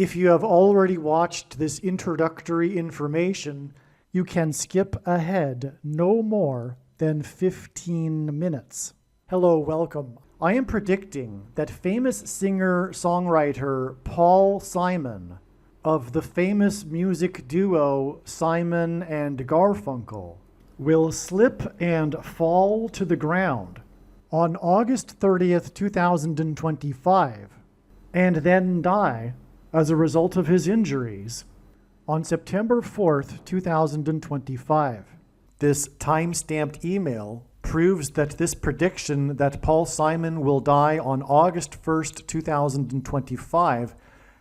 If you have already watched this introductory information, you can skip ahead no more than 15 minutes. Hello, welcome. I am predicting that famous singer-songwriter Paul Simon of the famous music duo Simon and Garfunkel will slip and fall to the ground on August 30th, 2025, and then die as a result of his injuries on September 4th, 2025. This time-stamped email proves that this prediction that Paul Simon will die on August 1st, 2025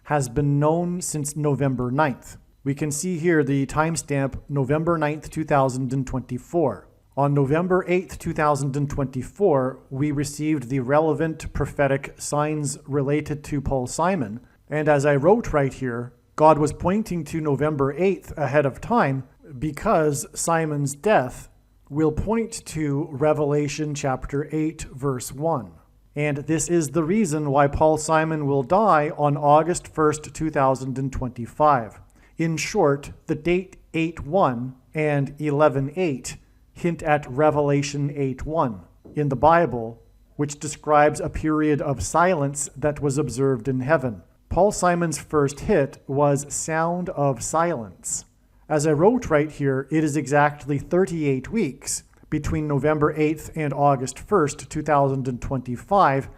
has been known since November 9th. We can see here the timestamp November 9th, 2024. On November 8th, 2024, we received the relevant prophetic signs related to Paul Simon. And as I wrote right here, God was pointing to November 8th ahead of time because Simon's death will point to Revelation chapter 8, verse 1. And this is the reason why Paul Simon will die on August 1st, 2025. In short, the date 8:1 and 11:8 hint at Revelation 8:1 in the Bible, which describes a period of silence that was observed in heaven. Paul Simon's first hit was Sound of Silence. As I wrote right here, it is exactly 38 weeks between November 8th and August 1st, 2025,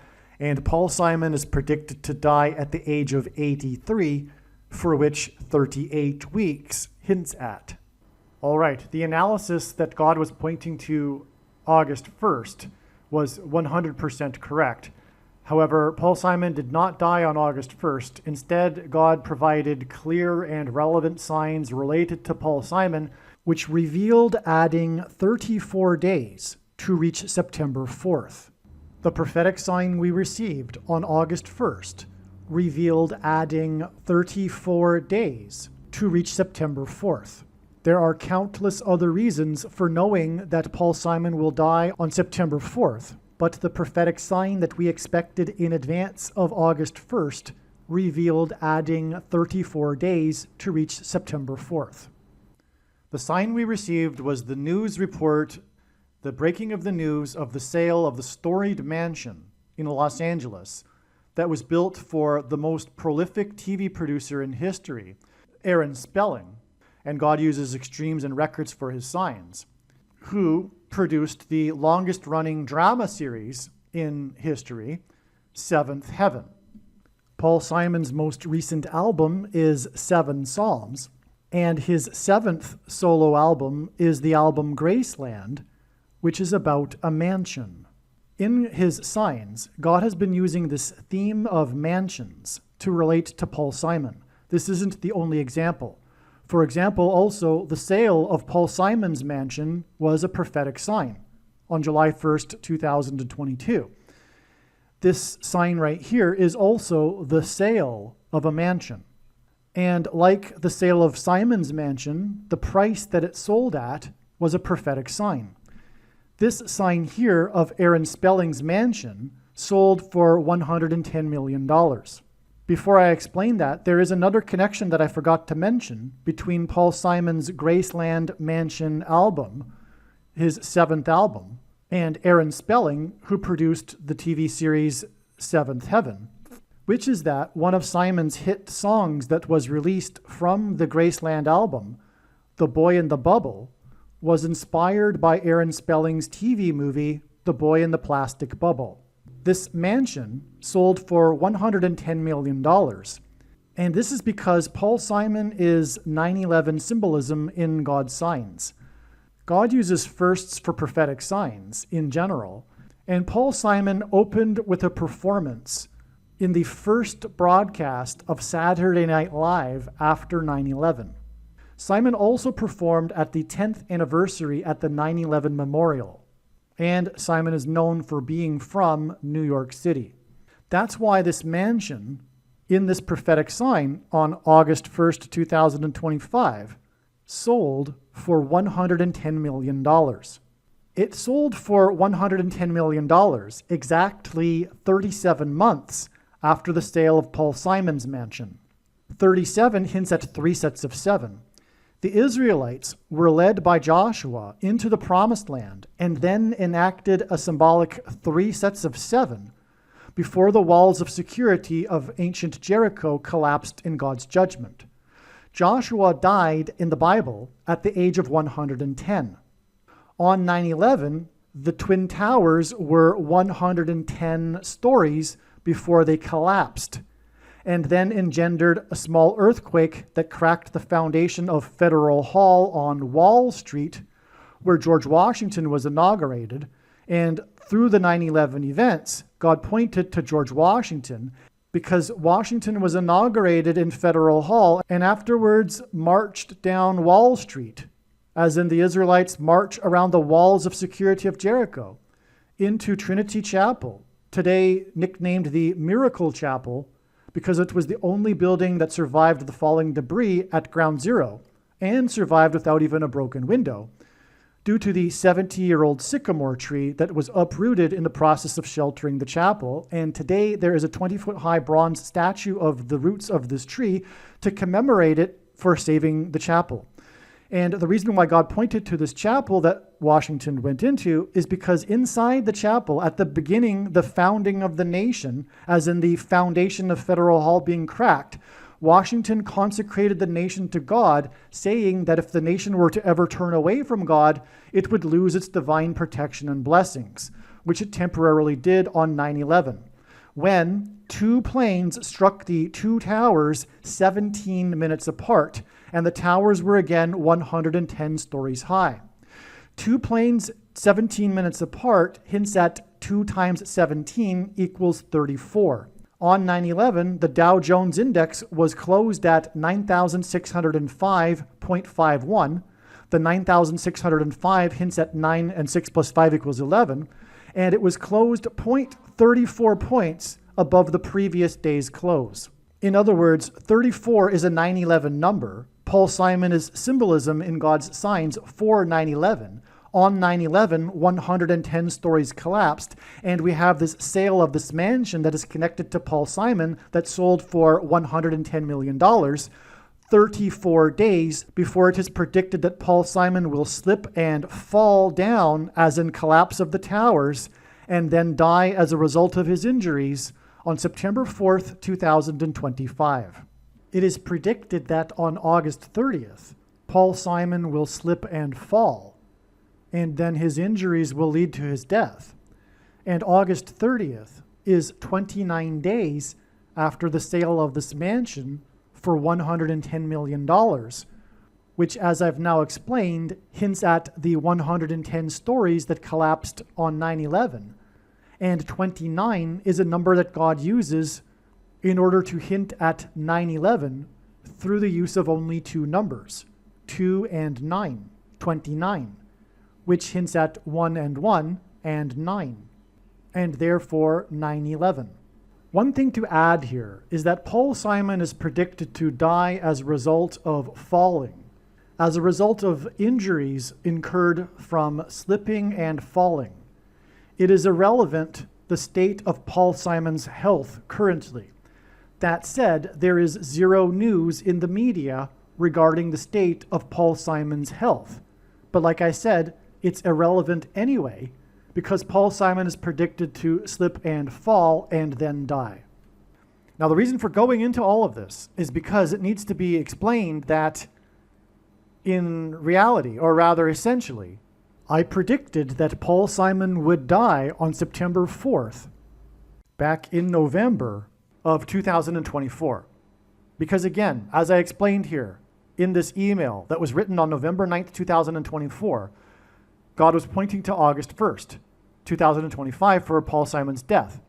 and Paul Simon is predicted to die at the age of 83, for which 38 weeks hints at. All right, the analysis that God was pointing to August 1st was 100% correct. However, Paul Simon did not die on August 1st. Instead, God provided clear and relevant signs related to Paul Simon, which revealed adding 34 days to reach September 4th. The prophetic sign we received on August 1st revealed adding 34 days to reach September 4th. There are countless other reasons for knowing that Paul Simon will die on September 4th. But the prophetic sign that we expected in advance of August 1st revealed adding 34 days to reach September 4th. The sign we received was the news report, the breaking of the news of the sale of the storied mansion in Los Angeles that was built for the most prolific TV producer in history, Aaron Spelling, and God uses extremes and records for his signs, who produced the longest-running drama series in history, Seventh Heaven. Paul Simon's most recent album is 7 Psalms, and his 7th solo album is the album Graceland, which is about a mansion. In his signs, God has been using this theme of mansions to relate to Paul Simon. This isn't the only example. For example, also, the sale of Paul Simon's mansion was a prophetic sign on July 1st, 2022. This sign right here is also the sale of a mansion. And like the sale of Simon's mansion, the price that it sold at was a prophetic sign. This sign here of Aaron Spelling's mansion sold for $110 million. Before I explain that, there is another connection that I forgot to mention between Paul Simon's Graceland Mansion album, his 7th album, and Aaron Spelling, who produced the TV series Seventh Heaven, which is that one of Simon's hit songs that was released from the Graceland album, The Boy in the Bubble, was inspired by Aaron Spelling's TV movie, The Boy in the Plastic Bubble. This mansion sold for $110 million. And this is because Paul Simon is 9/11 symbolism in God's signs. God uses firsts for prophetic signs in general. And Paul Simon opened with a performance in the first broadcast of Saturday Night Live after 9/11. Simon also performed at the 10th anniversary at the 9/11 Memorial. And Simon is known for being from New York City. That's why this mansion in this prophetic sign on August 1st, 2025 sold for $110 million. It sold for $110 million exactly 37 months after the sale of Paul Simon's mansion. 37 hints at 3 sets of 7. The Israelites were led by Joshua into the promised land and then enacted a symbolic 3 sets of 7 before the walls of security of ancient Jericho collapsed in God's judgment. Joshua died in the Bible at the age of 110. On 9/11, the Twin Towers were 110 stories before they collapsed, and then engendered a small earthquake that cracked the foundation of Federal Hall on Wall Street, where George Washington was inaugurated. And through the 9/11 events, God pointed to George Washington because Washington was inaugurated in Federal Hall and afterwards marched down Wall Street, as in the Israelites march around the walls of security of Jericho, into Trinity Chapel, today nicknamed the Miracle Chapel, because it was the only building that survived the falling debris at Ground Zero and survived without even a broken window, due to the 70-year-old sycamore tree that was uprooted in the process of sheltering the chapel. And today there is a 20-foot-high bronze statue of the roots of this tree to commemorate it for saving the chapel. And the reason why God pointed to this chapel that Washington went into is because inside the chapel, at the beginning, the founding of the nation, as in the foundation of Federal Hall being cracked, Washington consecrated the nation to God, saying that if the nation were to ever turn away from God, it would lose its divine protection and blessings, which it temporarily did on 9/11, when 2 planes struck the 2 towers 17 minutes apart, and the towers were again 110 stories high. 2 planes 17 minutes apart hints at 2 times 17 equals 34. On 9/11, the Dow Jones Index was closed at 9,605.51. The 9,605 hints at 9 and 6 plus 5 equals 11, and it was closed 0.34 points above the previous day's close. In other words, 34 is a 9/11 number. Paul Simon is symbolism in God's signs for 9/11. On 9/11, 110 stories collapsed, and we have this sale of this mansion that is connected to Paul Simon that sold for $110 million, 34 days before it is predicted that Paul Simon will slip and fall down, as in collapse of the towers, and then die as a result of his injuries on September 4th, 2025. It is predicted that on August 30th, Paul Simon will slip and fall, and then his injuries will lead to his death. And August 30th is 29 days after the sale of this mansion for $110 million, which, as I've now explained, hints at the 110 stories that collapsed on 9/11. And 29 is a number that God uses in order to hint at 9/11 through the use of only 2 numbers, 2 and 9, 29. Which hints at 1 and 1 and 9, and therefore 9/11. One thing to add here is that Paul Simon is predicted to die as a result of falling, as a result of injuries incurred from slipping and falling. It is irrelevant the state of Paul Simon's health currently. That said, there is 0 news in the media regarding the state of Paul Simon's health. But like I said, it's irrelevant anyway, because Paul Simon is predicted to slip and fall and then die. Now, the reason for going into all of this is because it needs to be explained that in reality, or rather essentially, I predicted that Paul Simon would die on September 4th, back in November of 2024. Because again, as I explained here in this email that was written on November 9th, 2024, God was pointing to August 1st, 2025 for Paul Simon's death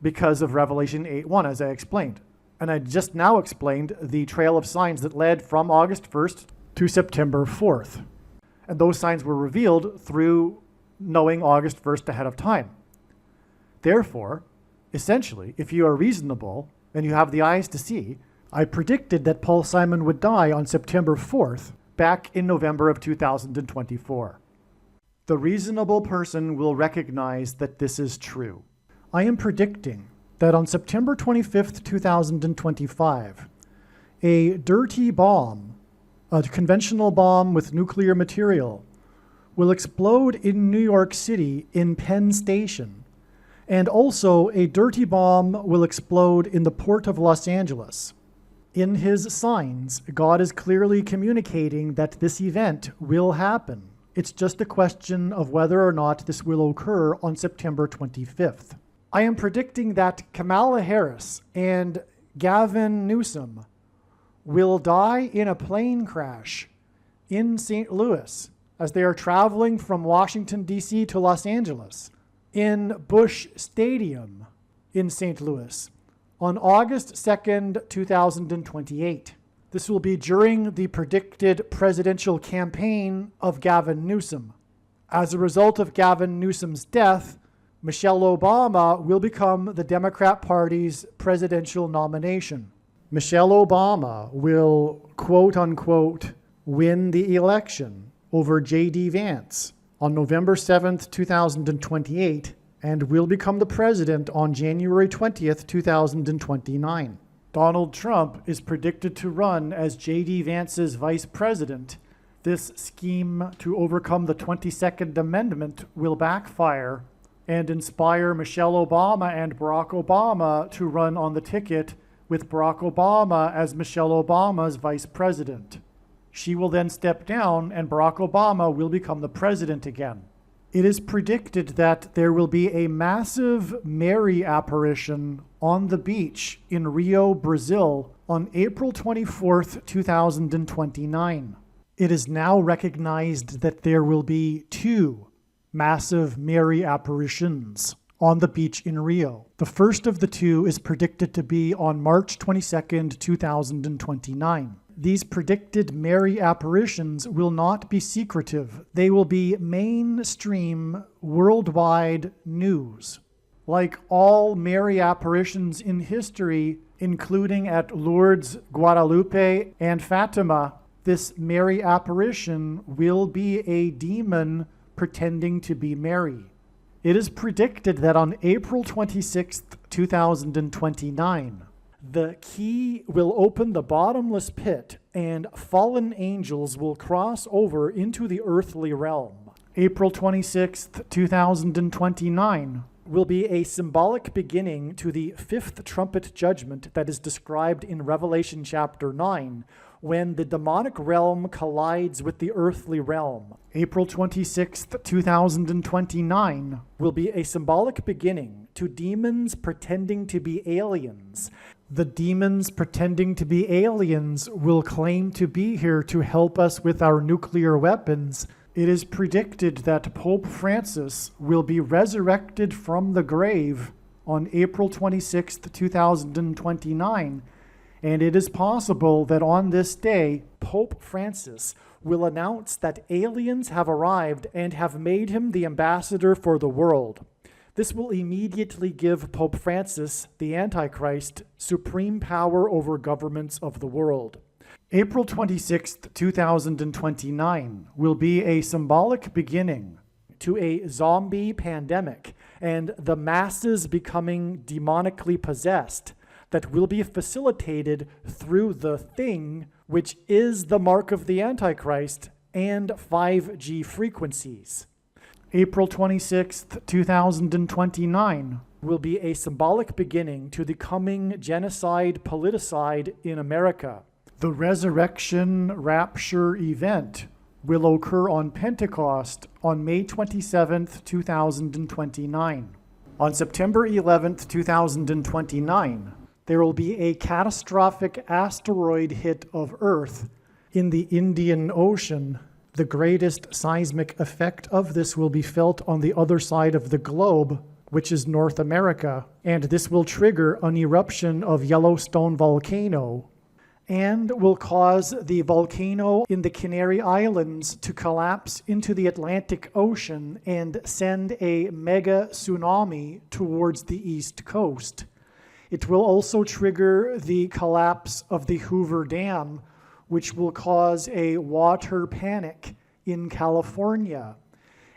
because of Revelation 8:1, as I explained. And I just now explained the trail of signs that led from August 1st to September 4th. And those signs were revealed through knowing August 1st ahead of time. Therefore, essentially, if you are reasonable and you have the eyes to see, I predicted that Paul Simon would die on September 4th, back in November of 2024. The reasonable person will recognize that this is true. I am predicting that on September 25th, 2025, a dirty bomb, a conventional bomb with nuclear material, will explode in New York City in Penn Station, and also a dirty bomb will explode in the port of Los Angeles. In his signs, God is clearly communicating that this event will happen. It's just a question of whether or not this will occur on September 25th. I am predicting that Kamala Harris and Gavin Newsom will die in a plane crash in St. Louis as they are traveling from Washington, D.C. to Los Angeles in Busch Stadium in St. Louis on August 2nd, 2028. This will be during the predicted presidential campaign of Gavin Newsom. As a result of Gavin Newsom's death, Michelle Obama will become the Democrat Party's presidential nomination. Michelle Obama will, quote unquote, win the election over J.D. Vance on November 7th, 2028, and will become the president on January 20th, 2029. Donald Trump is predicted to run as J.D. Vance's vice president. This scheme to overcome the 22nd Amendment will backfire and inspire Michelle Obama and Barack Obama to run on the ticket with Barack Obama as Michelle Obama's vice president. She will then step down and Barack Obama will become the president again. It is predicted that there will be a massive Mary apparition on the beach in Rio, Brazil on April 24th, 2029. It is now recognized that there will be 2 massive Mary apparitions on the beach in Rio. The first of the 2 is predicted to be on March 22nd, 2029. These predicted Mary apparitions will not be secretive. They will be mainstream, worldwide news. Like all Mary apparitions in history, including at Lourdes, Guadalupe, and Fatima, this Mary apparition will be a demon pretending to be Mary. It is predicted that on April 26th, 2029, the key will open the bottomless pit and fallen angels will cross over into the earthly realm. April 26th, 2029 will be a symbolic beginning to the 5th trumpet judgment that is described in Revelation chapter 9, when the demonic realm collides with the earthly realm. April 26th, 2029 will be a symbolic beginning to demons pretending to be aliens. The demons pretending to be aliens will claim to be here to help us with our nuclear weapons. It is predicted that Pope Francis will be resurrected from the grave on April 26th, 2029, and it is possible that on this day, Pope Francis will announce that aliens have arrived and have made him the ambassador for the world. This will immediately give Pope Francis, the Antichrist, supreme power over governments of the world. April 26th, 2029 will be a symbolic beginning to a zombie pandemic and the masses becoming demonically possessed that will be facilitated through the thing, which is the mark of the Antichrist and 5G frequencies. April 26th, 2029 will be a symbolic beginning to the coming genocide politicide in America. The resurrection rapture event will occur on Pentecost on May 27th, 2029. On September 11th, 2029, there will be a catastrophic asteroid hit of Earth in the Indian Ocean. The greatest seismic effect of this will be felt on the other side of the globe, which is North America, and this will trigger an eruption of Yellowstone volcano and will cause the volcano in the Canary Islands to collapse into the Atlantic Ocean and send a mega tsunami towards the East Coast. It will also trigger the collapse of the Hoover Dam, which will cause a water panic in California,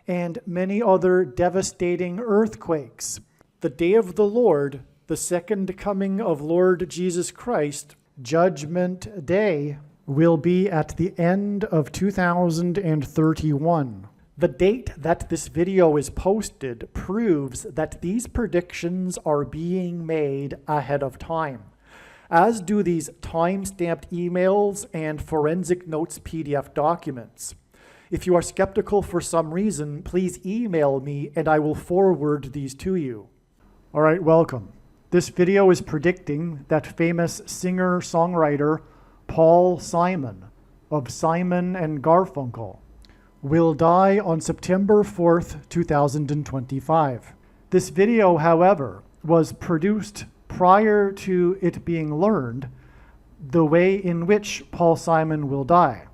and many other devastating earthquakes. The day of the Lord The second coming of Lord Jesus Christ, Judgment Day, will be at the end of 2031. The date that this video is posted proves that these predictions are being made ahead of time, as do these time-stamped emails and forensic notes PDF documents. If you are skeptical for some reason, please email me and I will forward these to you. All right, welcome. This video is predicting that famous singer-songwriter Paul Simon of Simon and Garfunkel will die on September 4th, 2025. This video, however, was produced prior to it being learned the way in which Paul Simon will die.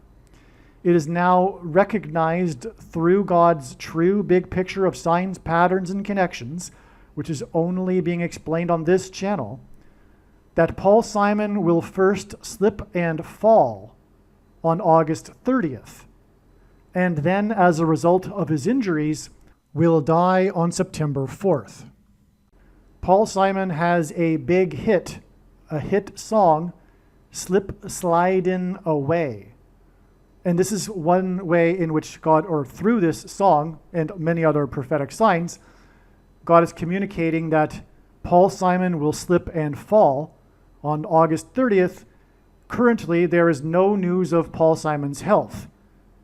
It is now recognized through God's true big picture of signs, patterns, and connections, which is only being explained on this channel, that Paul Simon will first slip and fall on August 30th, and then, as a result of his injuries, will die on September 4th. Paul Simon has a big hit, a hit song, Slip Slidin Away. And this is one way in which God, or through this song and many other prophetic signs, God is communicating that Paul Simon will slip and fall on August 30th. Currently, there is no news of Paul Simon's health.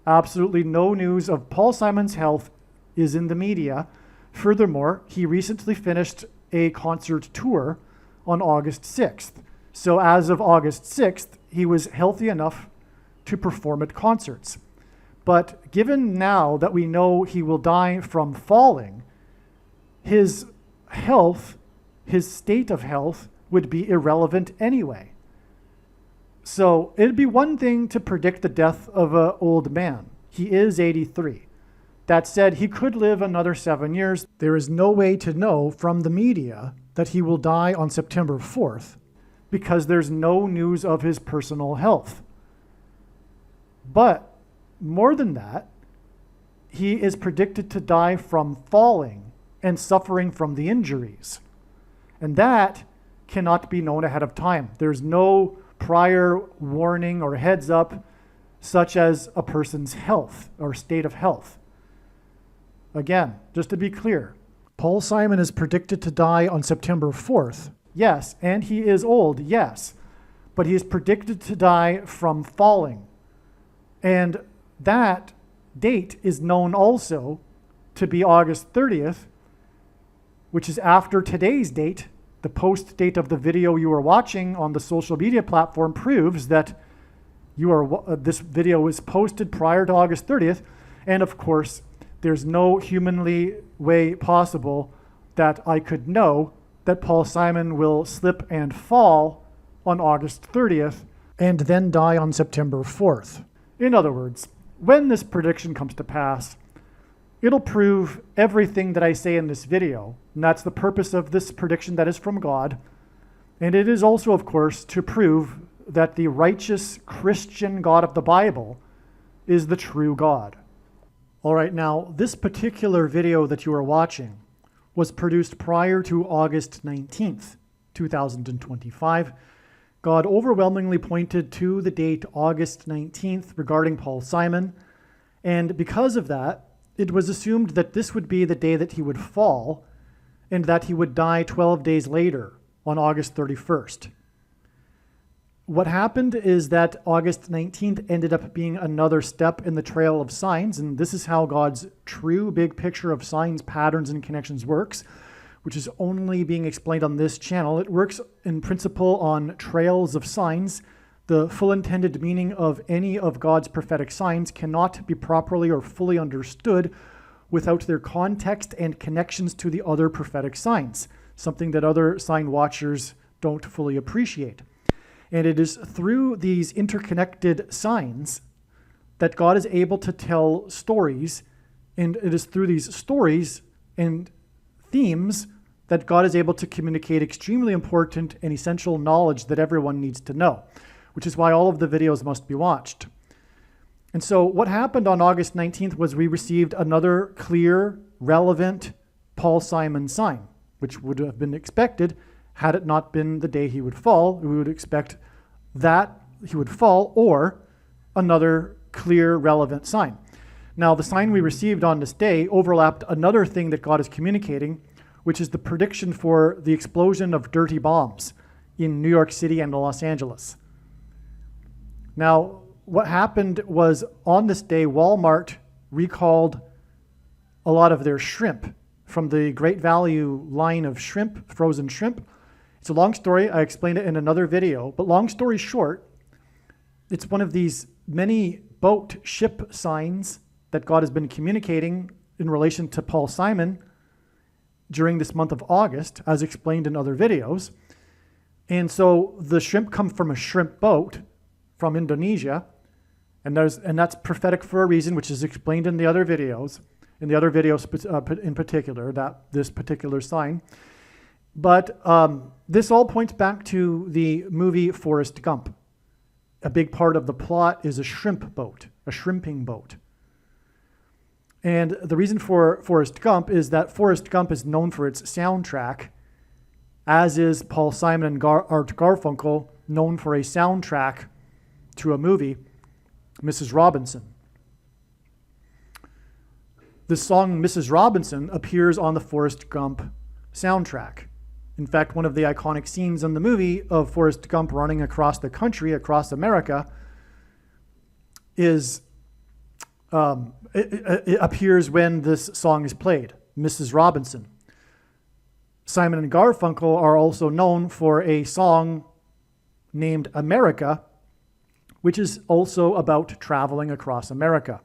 Absolutely no news of Paul Simon's health is in the media. Furthermore, he recently finished a concert tour on August 6th. So as of August 6th, he was healthy enough to perform at concerts. But given now that we know he will die from falling, his health, his state of health, would be irrelevant anyway. So it'd be one thing to predict the death of an old man. He is 83. That said, he could live another 7 years. There is no way to know from the media that he will die on September 4th because there's no news of his personal health. But more than that, he is predicted to die from falling and suffering from the injuries. And that cannot be known ahead of time. There's no prior warning or heads up, such as a person's health or state of health. Again, just to be clear, Paul Simon is predicted to die on September 4th. Yes, and he is old, yes, but he is predicted to die from falling. And that date is known also to be August 30th, which is after today's date. The post date of the video you are watching on the social media platform proves that this video was posted prior to August 30th. And of course, there's no humanly way possible that I could know that Paul Simon will slip and fall on August 30th and then die on September 4th. In other words, when this prediction comes to pass, it'll prove everything that I say in this video. And that's the purpose of this prediction that is from God. And it is also, of course, to prove that the righteous Christian God of the Bible is the true God. All right, now, this particular video that you are watching was produced prior to August 19th, 2025. God overwhelmingly pointed to the date August 19th regarding Paul Simon. And because of that, it was assumed that this would be the day that he would fall and that he would die 12 days later on August 31st. What happened is that August 19th ended up being another step in the trail of signs, and this is how God's true big picture of signs, patterns, and connections works, which is only being explained on this channel. It works in principle on trails of signs. The full intended meaning of any of God's prophetic signs cannot be properly or fully understood without their context and connections to the other prophetic signs, something that other sign watchers don't fully appreciate. And it is through these interconnected signs that God is able to tell stories, and it is through these stories and themes that God is able to communicate extremely important and essential knowledge that everyone needs to know, which is why all of the videos must be watched. And so what happened on August 19th was we received another clear, relevant Paul Simon sign, which would have been expected had it not been the day he would fall. We would expect that he would fall or another clear, relevant sign. Now, the sign we received on this day overlapped another thing that God is communicating, which is the prediction for the explosion of dirty bombs in New York City and Los Angeles. Now, what happened was on this day, Walmart recalled a lot of their shrimp from the Great Value line of shrimp, frozen shrimp. It's a long story. I explained it in another video, but long story short, it's one of these many boat ship signs that God has been communicating in relation to Paul Simon during this month of August, as explained in other videos. And so the shrimp come from a shrimp boat from Indonesia, and that's prophetic for a reason, which is explained in the other videos, in particular, that this particular sign. But this all points back to the movie Forrest Gump. A big part of the plot is a shrimp boat, a shrimping boat. And the reason for Forrest Gump is that Forrest Gump is known for its soundtrack, as is Paul Simon and Art Garfunkel known for a soundtrack to a movie, Mrs. Robinson. The song Mrs. Robinson appears on the Forrest Gump soundtrack. In fact, one of the iconic scenes in the movie of Forrest Gump running across the country, across America, is it appears when this song is played, Mrs. Robinson. Simon and Garfunkel are also known for a song named America, which is also about traveling across America.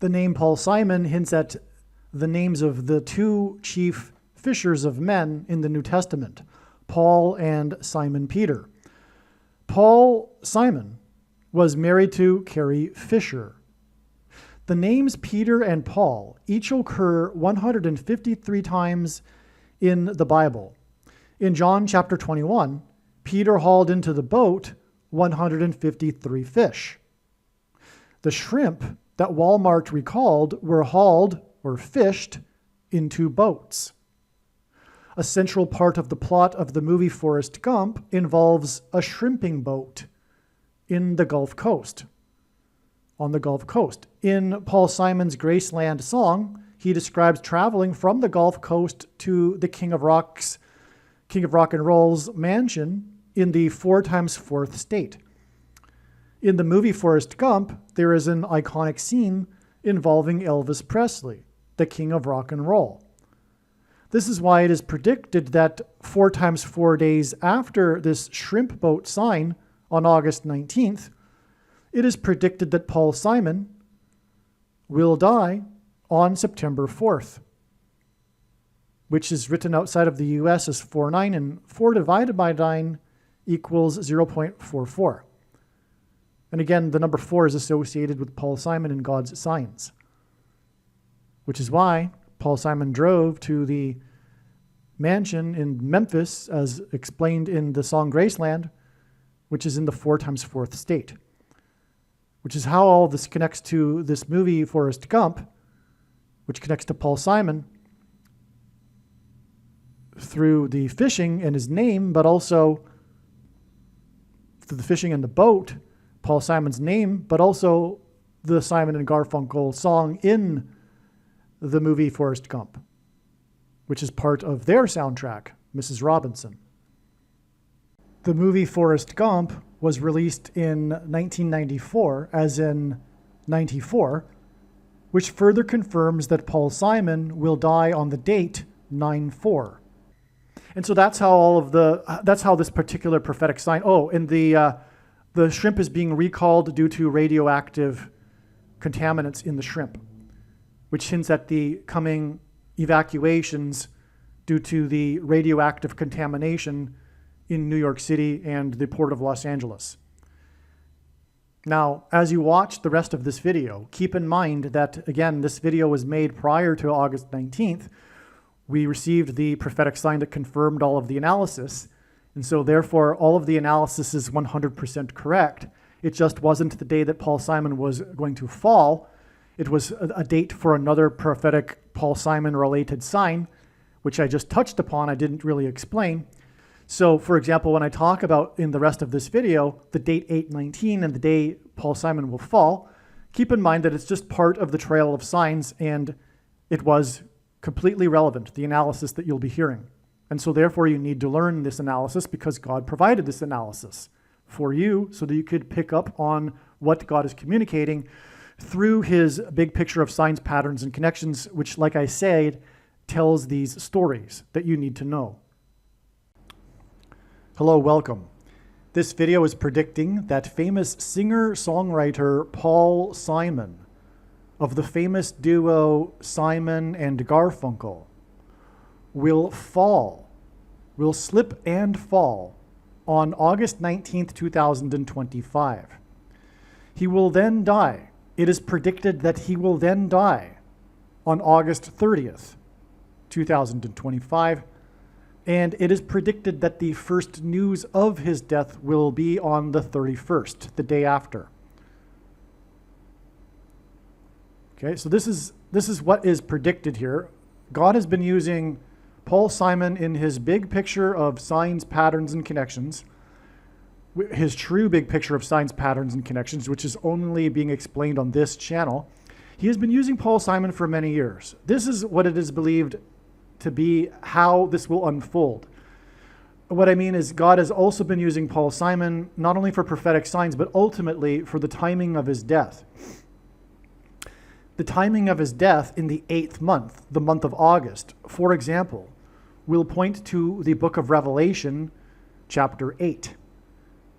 The name Paul Simon hints at the names of the two chief fishers of men in the New Testament, Paul and Simon Peter. Paul Simon was married to Carrie Fisher. The names Peter and Paul each occur 153 times in the Bible. In John chapter 21, Peter hauled into the boat 153 fish. The shrimp that Walmart recalled were hauled or fished into boats. A central part of the plot of the movie Forrest Gump involves a shrimping boat in the Gulf Coast, on the Gulf Coast. In Paul Simon's Graceland song, he describes traveling from the Gulf Coast to the King of Rock and Roll's mansion in the 4x4th state. In the movie Forrest Gump, there is an iconic scene involving Elvis Presley, the King of Rock and Roll. This is why it is predicted that 4 times 4 days after this shrimp boat sign on August 19th, it is predicted that Paul Simon will die on September 4th, which is written outside of the US as 4/9, and 4 divided by 9 equals 0.44. And again, the number 4 is associated with Paul Simon and God's signs, which is why Paul Simon drove to the mansion in Memphis, as explained in the song Graceland, which is in the 4x4th state, which is how all this connects to this movie Forrest Gump, which connects to Paul Simon through the fishing and his name, but also through the fishing and the boat, Paul Simon's name, but also the Simon and Garfunkel song in the movie Forrest Gump, which is part of their soundtrack, Mrs. Robinson. The movie Forrest Gump was released in 1994, as in 94, which further confirms that Paul Simon will die on the date 9/4. And so that's how this particular prophetic sign, and the shrimp is being recalled due to radioactive contaminants in the shrimp, which hints at the coming evacuations due to the radioactive contamination in New York City and the Port of Los Angeles. Now, as you watch the rest of this video, keep in mind that, again, this video was made prior to August 19th. We received the prophetic sign that confirmed all of the analysis, and so therefore all of the analysis is 100% correct. It just wasn't the day that Paul Simon was going to fall. It was a date for another prophetic Paul Simon-related sign, which I just touched upon, I didn't really explain. So, for example, when I talk about in the rest of this video, the date 8/19 and the day Paul Simon will fall, keep in mind that it's just part of the trail of signs, and it was completely relevant, the analysis that you'll be hearing. And so therefore you need to learn this analysis because God provided this analysis for you so that you could pick up on what God is communicating through his big picture of signs, patterns, and connections, which, like I said, tells these stories that you need to know. Hello, welcome. This video is predicting that famous singer-songwriter Paul Simon of the famous duo Simon and Garfunkel will slip and fall on August 19th, 2025. He will then die. It is predicted that he will then die on August 30th, 2025. And it is predicted that the first news of his death will be on the 31st, the day after. Okay, so this is what is predicted here. God has been using Paul Simon in his big picture of signs, patterns, and connections, his true big picture of signs, patterns, and connections, which is only being explained on this channel. He has been using Paul Simon for many years. This is what it is believed to be how this will unfold. What I mean is God has also been using Paul Simon not only for prophetic signs, but ultimately for the timing of his death. The timing of his death in the 8th month, the month of August, for example, will point to the book of Revelation, chapter 8.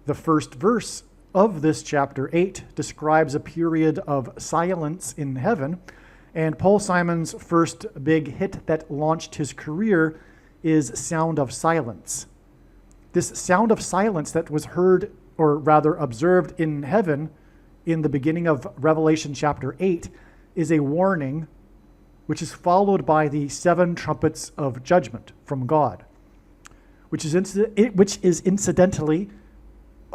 The first verse of this chapter 8 describes a period of silence in heaven. And Paul Simon's first big hit that launched his career is Sound of Silence. This sound of silence that was heard, or rather observed in heaven in the beginning of Revelation chapter 8 is a warning which is followed by the 7 trumpets of judgment from God, which is incidentally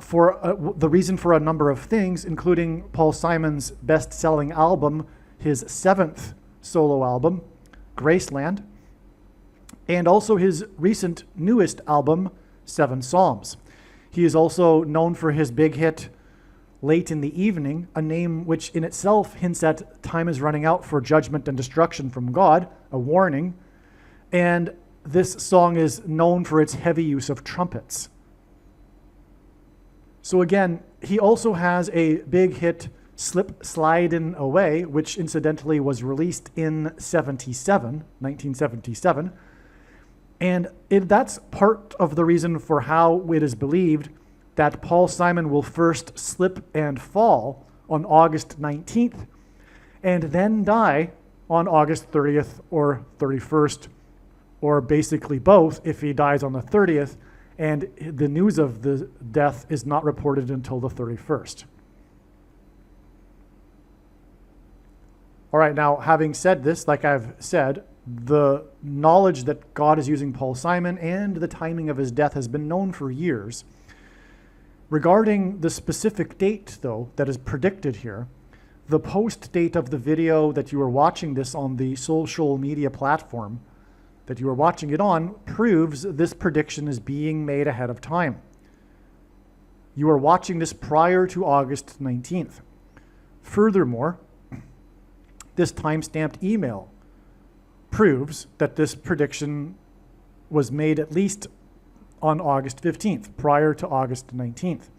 for the reason for a number of things, including Paul Simon's best-selling album, his 7th solo album, Graceland, and also his recent newest album, 7 Psalms. He is also known for his big hit, Late in the Evening, a name which in itself hints at time is running out for judgment and destruction from God, a warning. And this song is known for its heavy use of trumpets. So again, he also has a big hit, Slip Slidin Away, which incidentally was released in 1977. And that's part of the reason for how it is believed that Paul Simon will first slip and fall on August 19th and then die on August 30th or 31st, or basically both if he dies on the 30th and the news of the death is not reported until the 31st. All right, now having said this, like I've said, the knowledge that God is using Paul Simon and the timing of his death has been known for years. Regarding the specific date, though, that is predicted here, the post date of the video that you are watching this on the social media platform that you are watching it on proves this prediction is being made ahead of time. You are watching this prior to August 19th. Furthermore, this time-stamped email proves that this prediction was made at least on August 15th, prior to August 19th.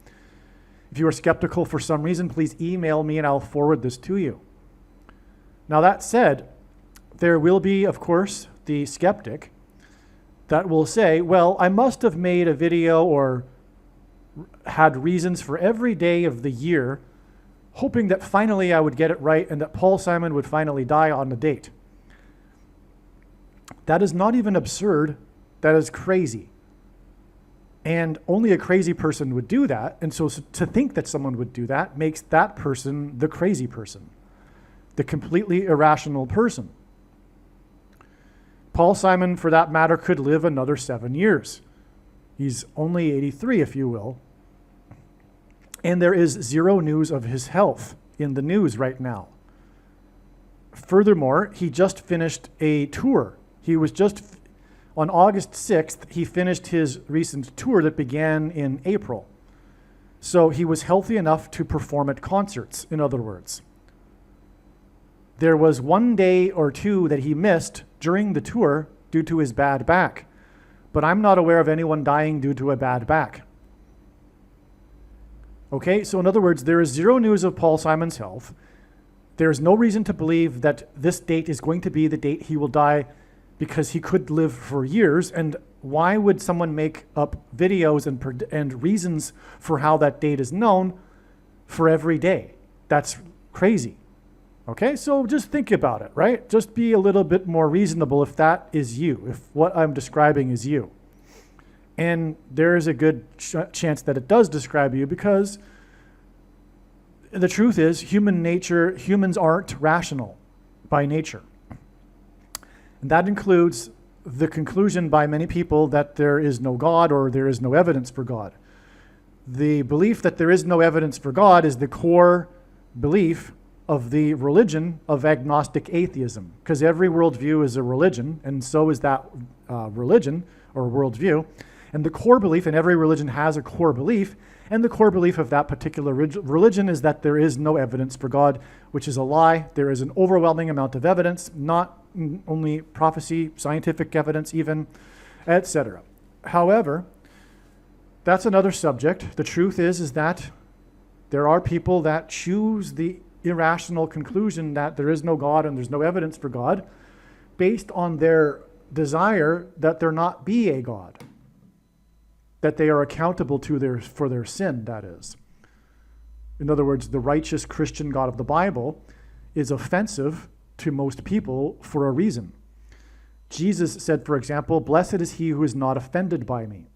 If you are skeptical for some reason, please email me and I'll forward this to you. Now that said, there will be, of course, the skeptic that will say, well, I must have made a video or had reasons for every day of the year, hoping that finally I would get it right and that Paul Simon would finally die on the date. That is not even absurd, that is crazy. And only a crazy person would do that. And so to think that someone would do that makes that person the crazy person, the completely irrational person. Paul Simon, for that matter, could live another 7 years. He's only 83, if you will. And there is zero news of his health in the news right now. Furthermore, he just finished a tour. He was just On August 6th, he finished his recent tour that began in April. So he was healthy enough to perform at concerts, in other words. There was 1 day or two that he missed during the tour due to his bad back. But I'm not aware of anyone dying due to a bad back. Okay, so in other words, there is zero news of Paul Simon's health. There's no reason to believe that this date is going to be the date he will die, because he could live for years. And why would someone make up videos and reasons for how that date is known for every day? That's crazy. Okay, so just think about it, right? Just be a little bit more reasonable if that is you, if what I'm describing is you. And there is a good chance that it does describe you, because the truth is, humans aren't rational by nature. And that includes the conclusion by many people that there is no God or there is no evidence for God. The belief that there is no evidence for God is the core belief of the religion of agnostic atheism, because every worldview is a religion, and so is that religion or worldview. And the core belief, and every religion has a core belief, and the core belief of that particular religion is that there is no evidence for God, which is a lie. There is an overwhelming amount of evidence, not only prophecy, scientific evidence even, etc. However, that's another subject. The truth is that there are people that choose the irrational conclusion that there is no God and there's no evidence for God based on their desire that there not be a God, that they are accountable for their sin, that is. In other words, the righteous Christian God of the Bible is offensive to most people for a reason. Jesus said, for example, "Blessed is he who is not offended by me."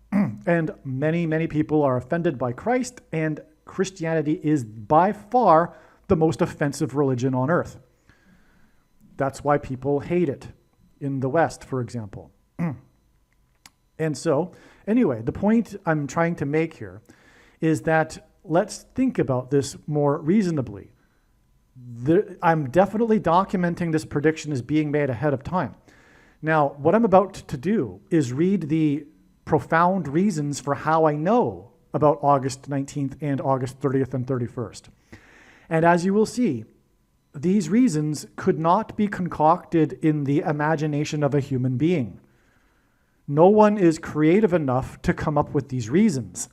And many, many people are offended by Christ, and Christianity is by far the most offensive religion on earth. That's why people hate it in the West, for example. And so, anyway, the point I'm trying to make here is that let's think about this more reasonably. I'm definitely documenting this prediction as being made ahead of time. Now, what I'm about to do is read the profound reasons for how I know about August 19th and August 30th and 31st. And as you will see, these reasons could not be concocted in the imagination of a human being. No one is creative enough to come up with these reasons,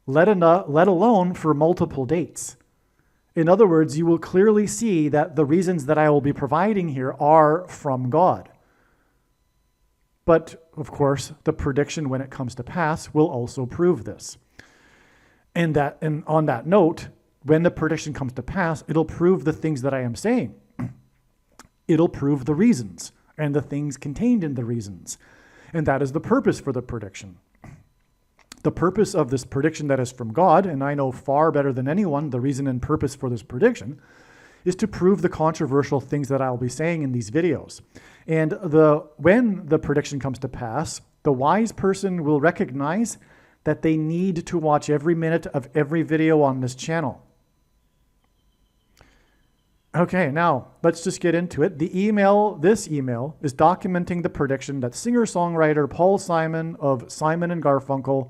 let alone for multiple dates. In other words, you will clearly see that the reasons that I will be providing here are from God. But, of course, the prediction when it comes to pass will also prove this. And on that note, when the prediction comes to pass, it'll prove the things that I am saying. It'll prove the reasons and the things contained in the reasons. And that is the purpose for the prediction. The purpose of this prediction that is from God, and I know far better than anyone the reason and purpose for this prediction, is to prove the controversial things that I'll be saying in these videos. And when the prediction comes to pass, the wise person will recognize that they need to watch every minute of every video on this channel. Okay, now let's just get into it. This email is documenting the prediction that singer-songwriter Paul Simon of Simon and Garfunkel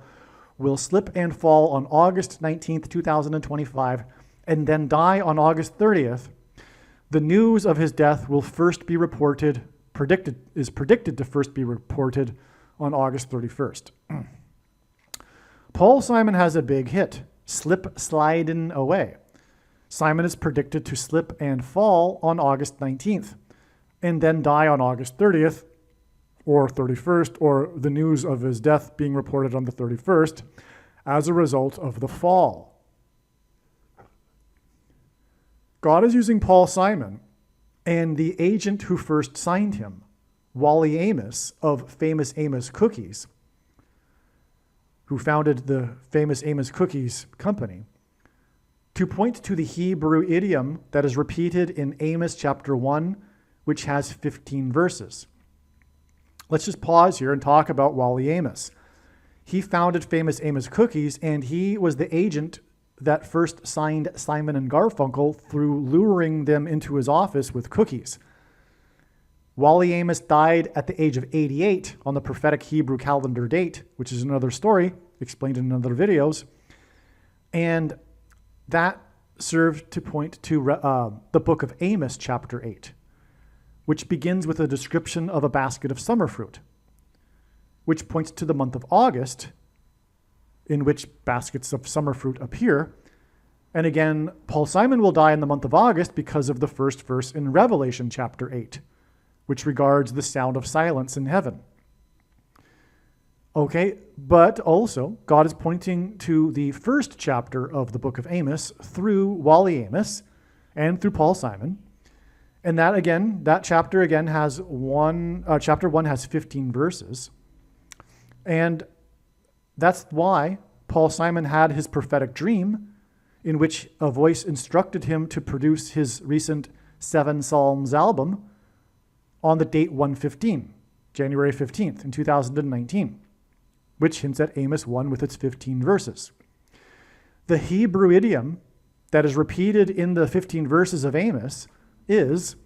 will slip and fall on August 19th, 2025, and then die on August 30th. The news of his death will is predicted to first be reported on August 31st. Paul Simon has a big hit, Slip Slidin Away. Simon is predicted to slip and fall on August 19th, and then die on August 30th, or 31st, or the news of his death being reported on the 31st, as a result of the fall. God is using Paul Simon and the agent who first signed him, Wally Amos of Famous Amos Cookies, who founded the Famous Amos Cookies company, to point to the Hebrew idiom that is repeated in Amos chapter 1, which has 15 verses. Let's just pause here and talk about Wally Amos. He founded Famous Amos Cookies, and he was the agent that first signed Simon and Garfunkel through luring them into his office with cookies. Wally Amos died at the age of 88 on the prophetic Hebrew calendar date, which is another story explained in other videos. And that served to point to the book of Amos, chapter 8, which begins with a description of a basket of summer fruit, which points to the month of August, in which baskets of summer fruit appear. And again, Paul Simon will die in the month of August because of the first verse in Revelation chapter 8, which regards the sound of silence in heaven. Okay, but also God is pointing to the first chapter of the book of Amos through Wally Amos and through Paul Simon. And that chapter again has chapter 1 has 15 verses. And that's why Paul Simon had his prophetic dream, in which a voice instructed him to produce his recent 7 Psalms album on the date 1/15, January 15th in 2019, which hints at Amos 1 with its 15 verses. The Hebrew idiom that is repeated in the 15 verses of Amos is,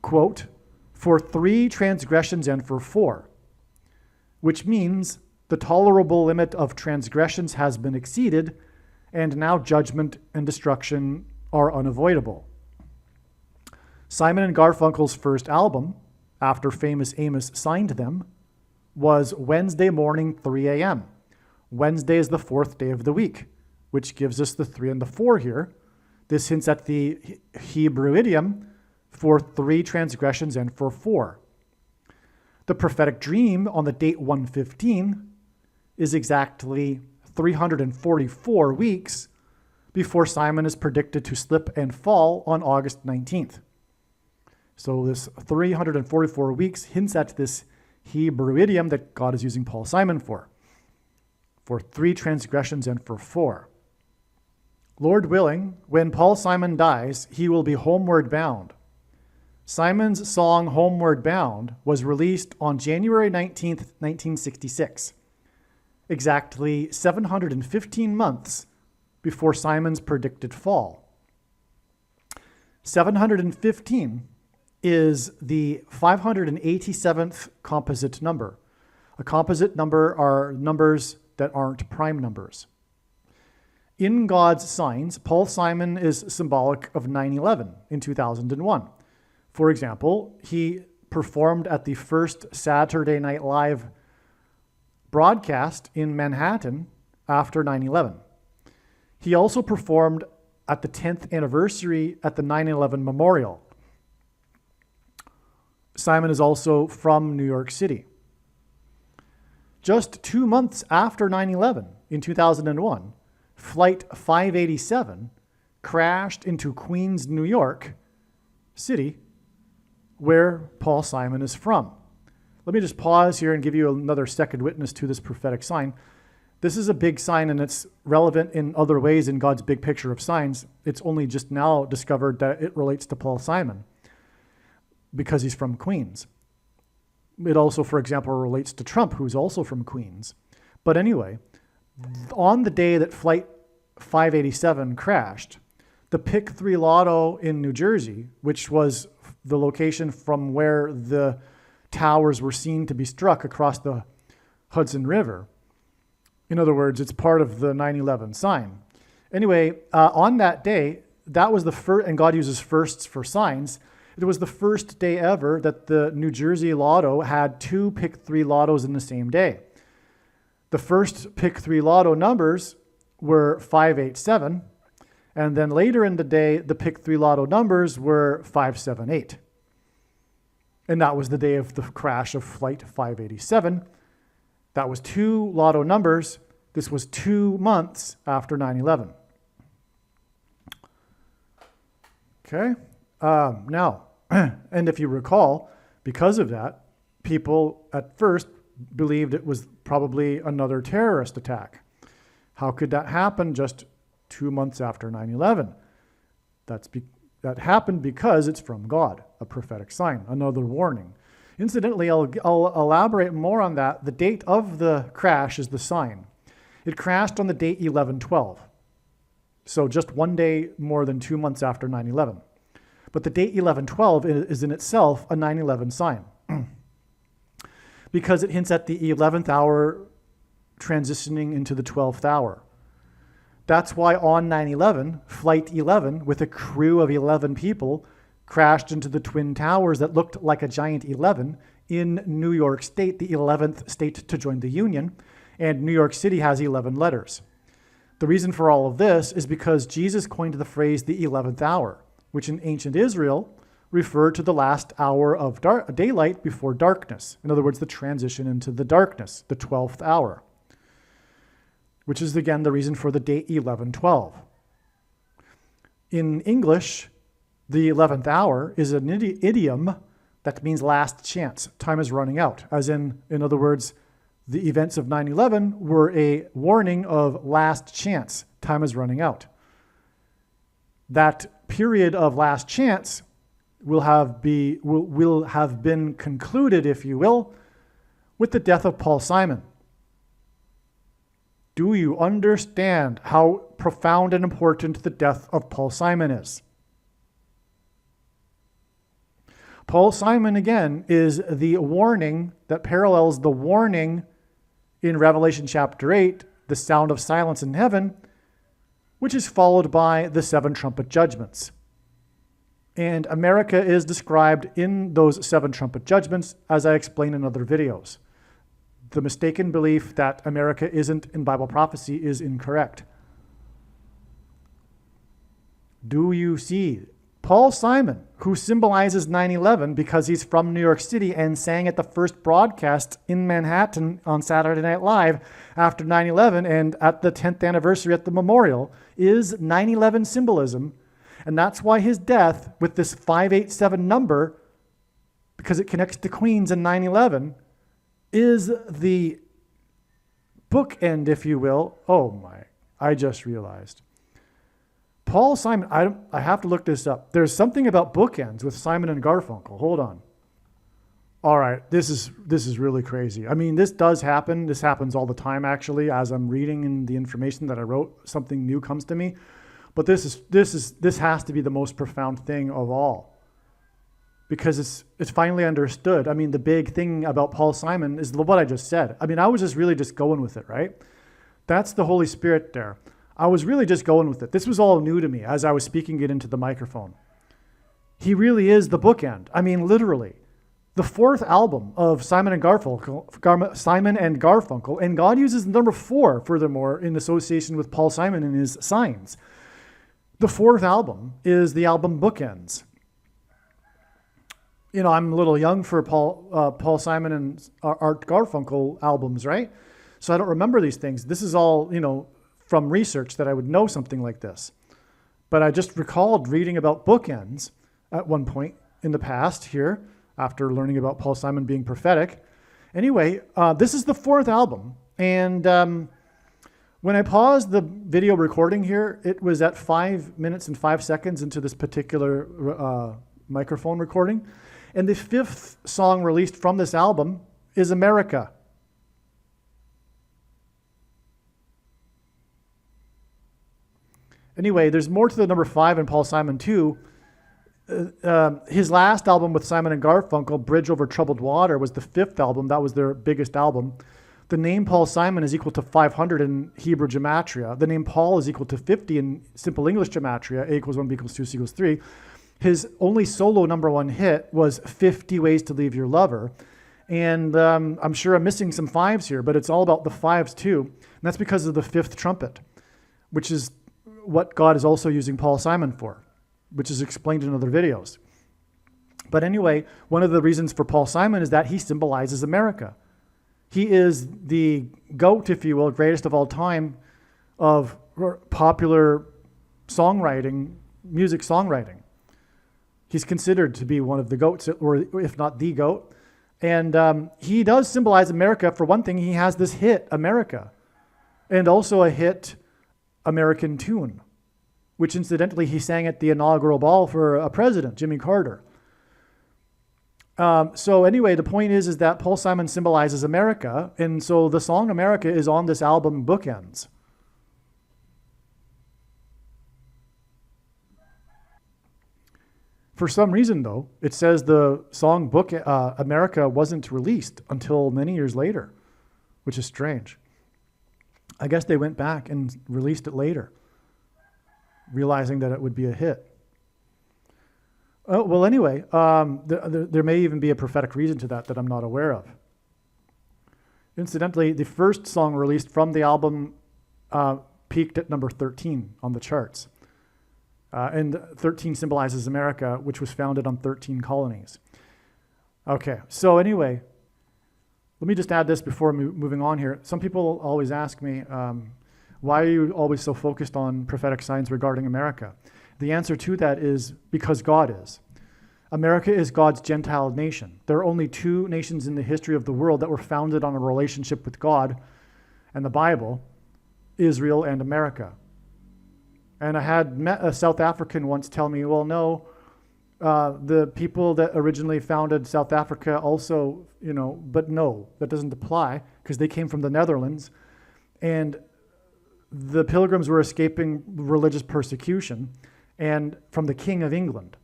quote, "for 3 transgressions and for 4, which means the tolerable limit of transgressions has been exceeded, and now judgment and destruction are unavoidable. Simon and Garfunkel's first album, after famous Amos signed them, was Wednesday morning, 3 a.m. Wednesday is the 4th day of the week, which gives us the 3 and the 4 here. This hints at the Hebrew idiom for 3 transgressions and for 4. The prophetic dream on the date 1/15 is exactly 344 weeks before Simon is predicted to slip and fall on August 19th. So this 344 weeks hints at this Hebrew idiom that God is using Paul Simon for 3 transgressions and for 4. Lord willing, when Paul Simon dies, he will be homeward bound. Simon's song Homeward Bound was released on January 19th, 1966, exactly 715 months before Simon's predicted fall. 715 is the 587th composite number. A composite number are numbers that aren't prime numbers. In God's signs, Paul Simon is symbolic of 9/11 in 2001. For example, he performed at the first Saturday Night Live broadcast in Manhattan after 9/11. He also performed at the 10th anniversary at the 9/11 Memorial. Simon is also from New York City. Just 2 months after 9/11, in 2001, Flight 587 crashed into Queens, New York City, where Paul Simon is from. Let me just pause here and give you another second witness to this prophetic sign. This is a big sign, and it's relevant in other ways in God's big picture of signs. It's only just now discovered that it relates to Paul Simon because he's from Queens. It also, for example, relates to Trump, who's also from Queens. But anyway, on the day that Flight 587 crashed, the Pick 3 Lotto in New Jersey, which was the location from where the towers were seen to be struck across the Hudson River. In other words, it's part of the 9/11 sign. Anyway, on that day, that was the first, and God uses firsts for signs. It was the first day ever that the New Jersey Lotto had 2 Pick 3 Lottos in the same day. The first Pick 3 Lotto numbers were 587, and then later in the day, the Pick 3 Lotto numbers were 578. And that was the day of the crash of Flight 587. That was 2 Lotto numbers. This was 2 months after 9/11. Okay. Now, and if you recall, because of that, people at first believed it was probably another terrorist attack. How could that happen just 2 months after 9/11? That happened because it's from God, a prophetic sign, another warning. Incidentally, I'll elaborate more on that. The date of the crash is the sign. It crashed on the date 11/12, so just 1 day more than 2 months after 9/11. But the date 1112 is in itself a 9/11 sign because it hints at the 11th hour transitioning into the 12th hour. That's why on 9/11, Flight 11, with a crew of 11 people, crashed into the Twin Towers that looked like a giant 11 in New York State, the 11th state to join the Union, and New York City has 11 letters. The reason for all of this is because Jesus coined the phrase the 11th hour, which in ancient Israel referred to the last hour of daylight before darkness. In other words, the transition into the darkness, the 12th hour, which is again the reason for the date 1112. In English, the 11th hour is an idiom that means last chance. Time is running out. As in other words, the events of 9/11 were a warning of last chance. Time is running out. That period of last chance will have been concluded, if you will, with the death of Paul Simon. Do you understand how profound and important the death of Paul Simon is? Paul Simon, again, is the warning that parallels the warning in Revelation chapter 8, the sound of silence in heaven, which is followed by the 7 trumpet judgments. And America is described in those 7 trumpet judgments, as I explained in other videos. The mistaken belief that America isn't in Bible prophecy is incorrect. Do you see? Paul Simon, who symbolizes 9/11 because he's from New York City and sang at the first broadcast in Manhattan on Saturday Night Live after 9/11 and at the 10th anniversary at the memorial, is 9/11 symbolism. And that's why his death with this 587 number, because it connects to Queens and 9/11, is the bookend, if you will. Oh my, I just realized. Paul Simon, I have to look this up. There's something about bookends with Simon and Garfunkel. Hold on. All right, this is really crazy. I mean, this does happen. This happens all the time, actually. As I'm reading in the information that I wrote, something new comes to me. But this has to be the most profound thing of all, because it's finally understood. I mean, the big thing about Paul Simon is what I just said. I mean, I was just really just going with it, right? That's the Holy Spirit there. I was really just going with it. This was all new to me as I was speaking it into the microphone. He really is the bookend. I mean, literally. The 4th album of Simon and Garfunkel, and God uses the number 4, furthermore, in association with Paul Simon in his signs. The 4th album is the album Bookends. You know, I'm a little young for Paul Simon and Art Garfunkel albums, right? So I don't remember these things. This is all, from research that I would know something like this. But I just recalled reading about bookends at one point in the past here, after learning about Paul Simon being prophetic. Anyway, this is the 4th album. And when I paused the video recording here, it was at 5 minutes and 5 seconds into this particular microphone recording. And the 5th song released from this album is America. Anyway, there's more to the number 5 in Paul Simon too. His last album with Simon and Garfunkel, Bridge Over Troubled Water, was the 5th album. That was their biggest album. The name Paul Simon is equal to 500 in Hebrew gematria. The name Paul is equal to 50 in simple English gematria. A equals 1, B equals 2, C equals 3. His only solo number 1 hit was 50 Ways to Leave Your Lover. And I'm sure I'm missing some 5s here, but it's all about the 5s too. And that's because of the 5th trumpet, which is what God is also using Paul Simon for, which is explained in other videos. But anyway, one of the reasons for Paul Simon is that he symbolizes America. He is the GOAT, if you will, greatest of all time of popular songwriting, music songwriting. He's considered to be one of the GOATs, or if not the GOAT. And he does symbolize America. For one thing, he has this hit, America, and also a hit, American Tune, which incidentally he sang at the inaugural ball for a president, Jimmy Carter. So anyway, the point is that Paul Simon symbolizes America, and so the song America is on this album Bookends. For some reason, though, it says the song book America wasn't released until many years later, which is strange. I guess they went back and released it later, realizing that it would be a hit. Oh, well, anyway, there may even be a prophetic reason to that I'm not aware of. Incidentally, the first song released from the album peaked at number 13 on the charts. And 13 symbolizes America, which was founded on 13 colonies. Okay, so anyway, let me just add this before moving on here. Some people always ask me, why are you always so focused on prophetic signs regarding America? The answer to that is because God is. America is God's Gentile nation. There are only two nations in the history of the world that were founded on a relationship with God and the Bible, Israel and America. And I had met a South African once tell me, well, no, the people that originally founded South Africa also, but no, that doesn't apply because they came from the Netherlands. And the Pilgrims were escaping religious persecution and from the King of England.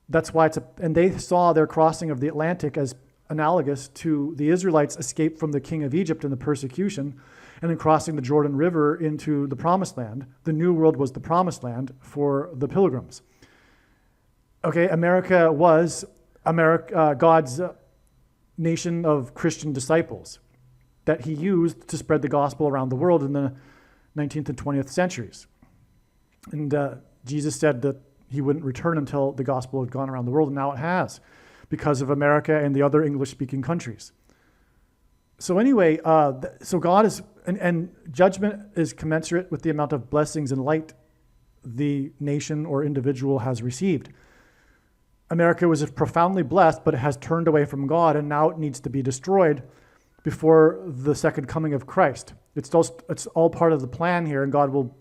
That's why and they saw their crossing of the Atlantic as analogous to the Israelites' escape from the King of Egypt and the persecution, and then crossing the Jordan River into the Promised Land. The New World was the Promised Land for the Pilgrims. Okay, America was God's nation of Christian disciples that he used to spread the gospel around the world in the 19th and 20th centuries. And Jesus said that he wouldn't return until the gospel had gone around the world, and now it has, because of America and the other English-speaking countries. So anyway, so God is, and judgment is commensurate with the amount of blessings and light the nation or individual has received. America was profoundly blessed, but it has turned away from God, and now it needs to be destroyed before the second coming of Christ. It's all part of the plan here, and God will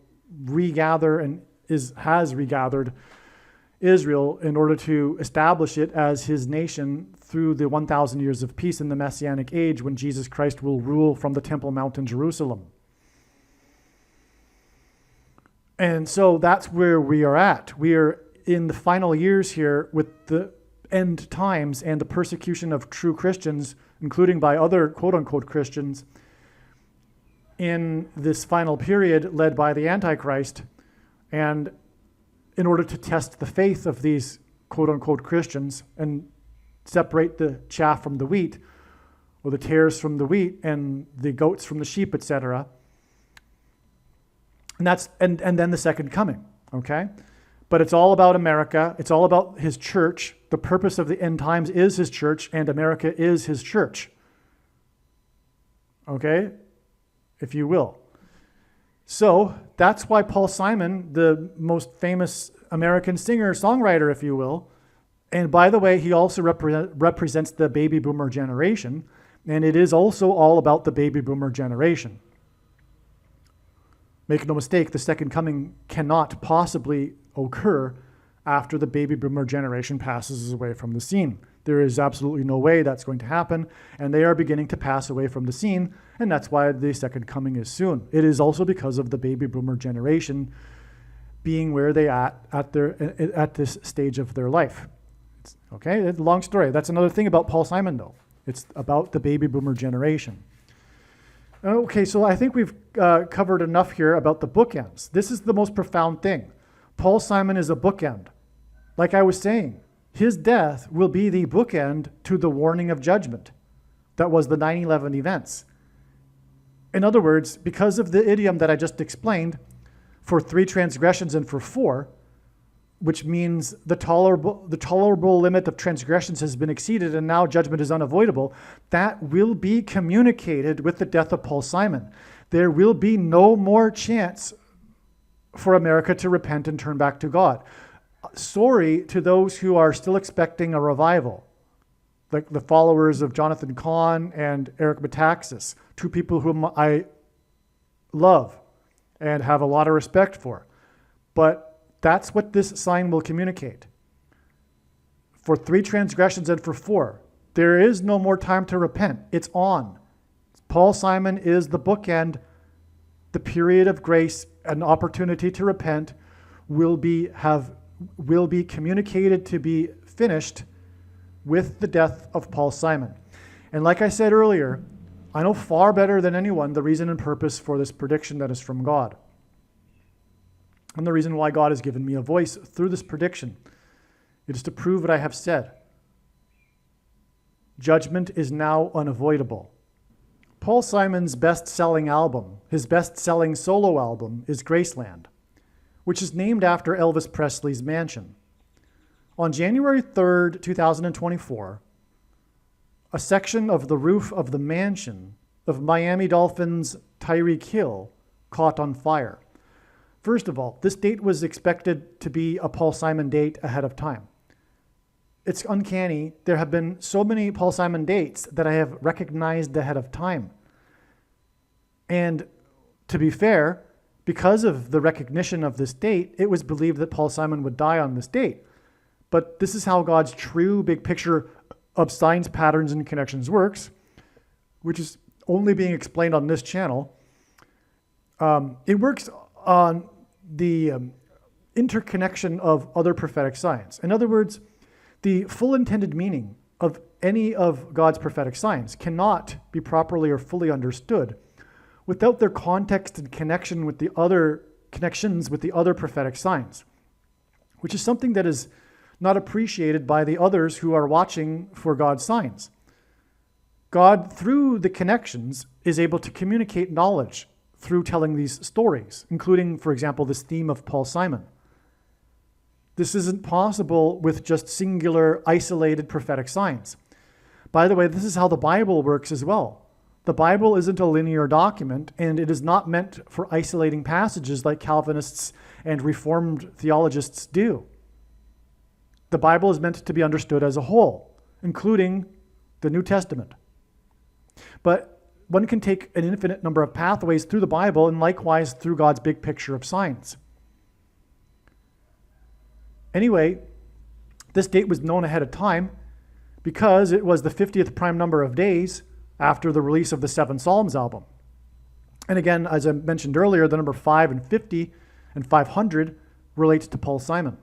regather and has regathered Israel in order to establish it as his nation through the 1,000 years of peace in the Messianic age when Jesus Christ will rule from the Temple Mount in Jerusalem. And so that's where we are at. We are in the final years here with the end times and the persecution of true Christians, including by other quote-unquote Christians, in this final period led by the Antichrist. And in order to test the faith of these quote-unquote Christians and separate the chaff from the wheat, or the tares from the wheat and the goats from the sheep, etc. And then the second coming, okay? But it's all about America. It's all about his church. The purpose of the end times is his church, and America is his church. Okay? If you will. So that's why Paul Simon, the most famous American singer, songwriter, if you will, and by the way, he also represents the baby boomer generation, and it is also all about the baby boomer generation. Make no mistake, the second coming cannot possibly occur after the baby boomer generation passes away from the scene. There is absolutely no way that's going to happen, and they are beginning to pass away from the scene, and that's why the second coming is soon. It is also because of the baby boomer generation being where they at this stage of their life. Okay, it's a long story. That's another thing about Paul Simon, though. It's about the baby boomer generation. Okay, so I think we've covered enough here about the bookends. This is the most profound thing. Paul Simon is a bookend. Like I was saying, his death will be the bookend to the warning of judgment that was the 9/11 events. In other words, because of the idiom that I just explained, for 3 transgressions and for 4, which means the tolerable limit of transgressions has been exceeded and now judgment is unavoidable, that will be communicated with the death of Paul Simon. There will be no more chance for America to repent and turn back to God. Sorry to those who are still expecting a revival, like the followers of Jonathan Cahn and Eric Metaxas, 2 people whom I love and have a lot of respect for. But that's what this sign will communicate. For 3 transgressions and for 4, there is no more time to repent. It's on. Paul Simon is the bookend. The period of grace, an opportunity to repent, will will be communicated to be finished with the death of Paul Simon. And like I said earlier, I know far better than anyone the reason and purpose for this prediction that is from God. And the reason why God has given me a voice through this prediction. It is to prove what I have said. Judgment is now unavoidable. Paul Simon's best-selling album, his best-selling solo album, is Graceland, which is named after Elvis Presley's mansion. On January 3rd, 2024, a section of the roof of the mansion of Miami Dolphins Tyreek Hill caught on fire. First of all, this date was expected to be a Paul Simon date ahead of time. It's uncanny. There have been so many Paul Simon dates that I have recognized ahead of time. And to be fair, because of the recognition of this date, it was believed that Paul Simon would die on this date. But this is how God's true big picture of signs, patterns, and connections works, which is only being explained on this channel. It works on the interconnection of other prophetic signs. In other words, the full intended meaning of any of God's prophetic signs cannot be properly or fully understood without their context and connection with the other connections with the other prophetic signs, which is something that is not appreciated by the others who are watching for God's signs. God, through the connections, is able to communicate knowledge through telling these stories, including, for example, this theme of Paul Simon. This isn't possible with just singular, isolated prophetic signs. By the way, this is how the Bible works as well. The Bible isn't a linear document, and it is not meant for isolating passages like Calvinists and Reformed theologians do. The Bible is meant to be understood as a whole, including the New Testament. But one can take an infinite number of pathways through the Bible and likewise through God's big picture of signs. Anyway, this date was known ahead of time because it was the 50th prime number of days after the release of the Seven Psalms album. And again, as I mentioned earlier, the number 5 and 50 and 500 relate to Paul Simon.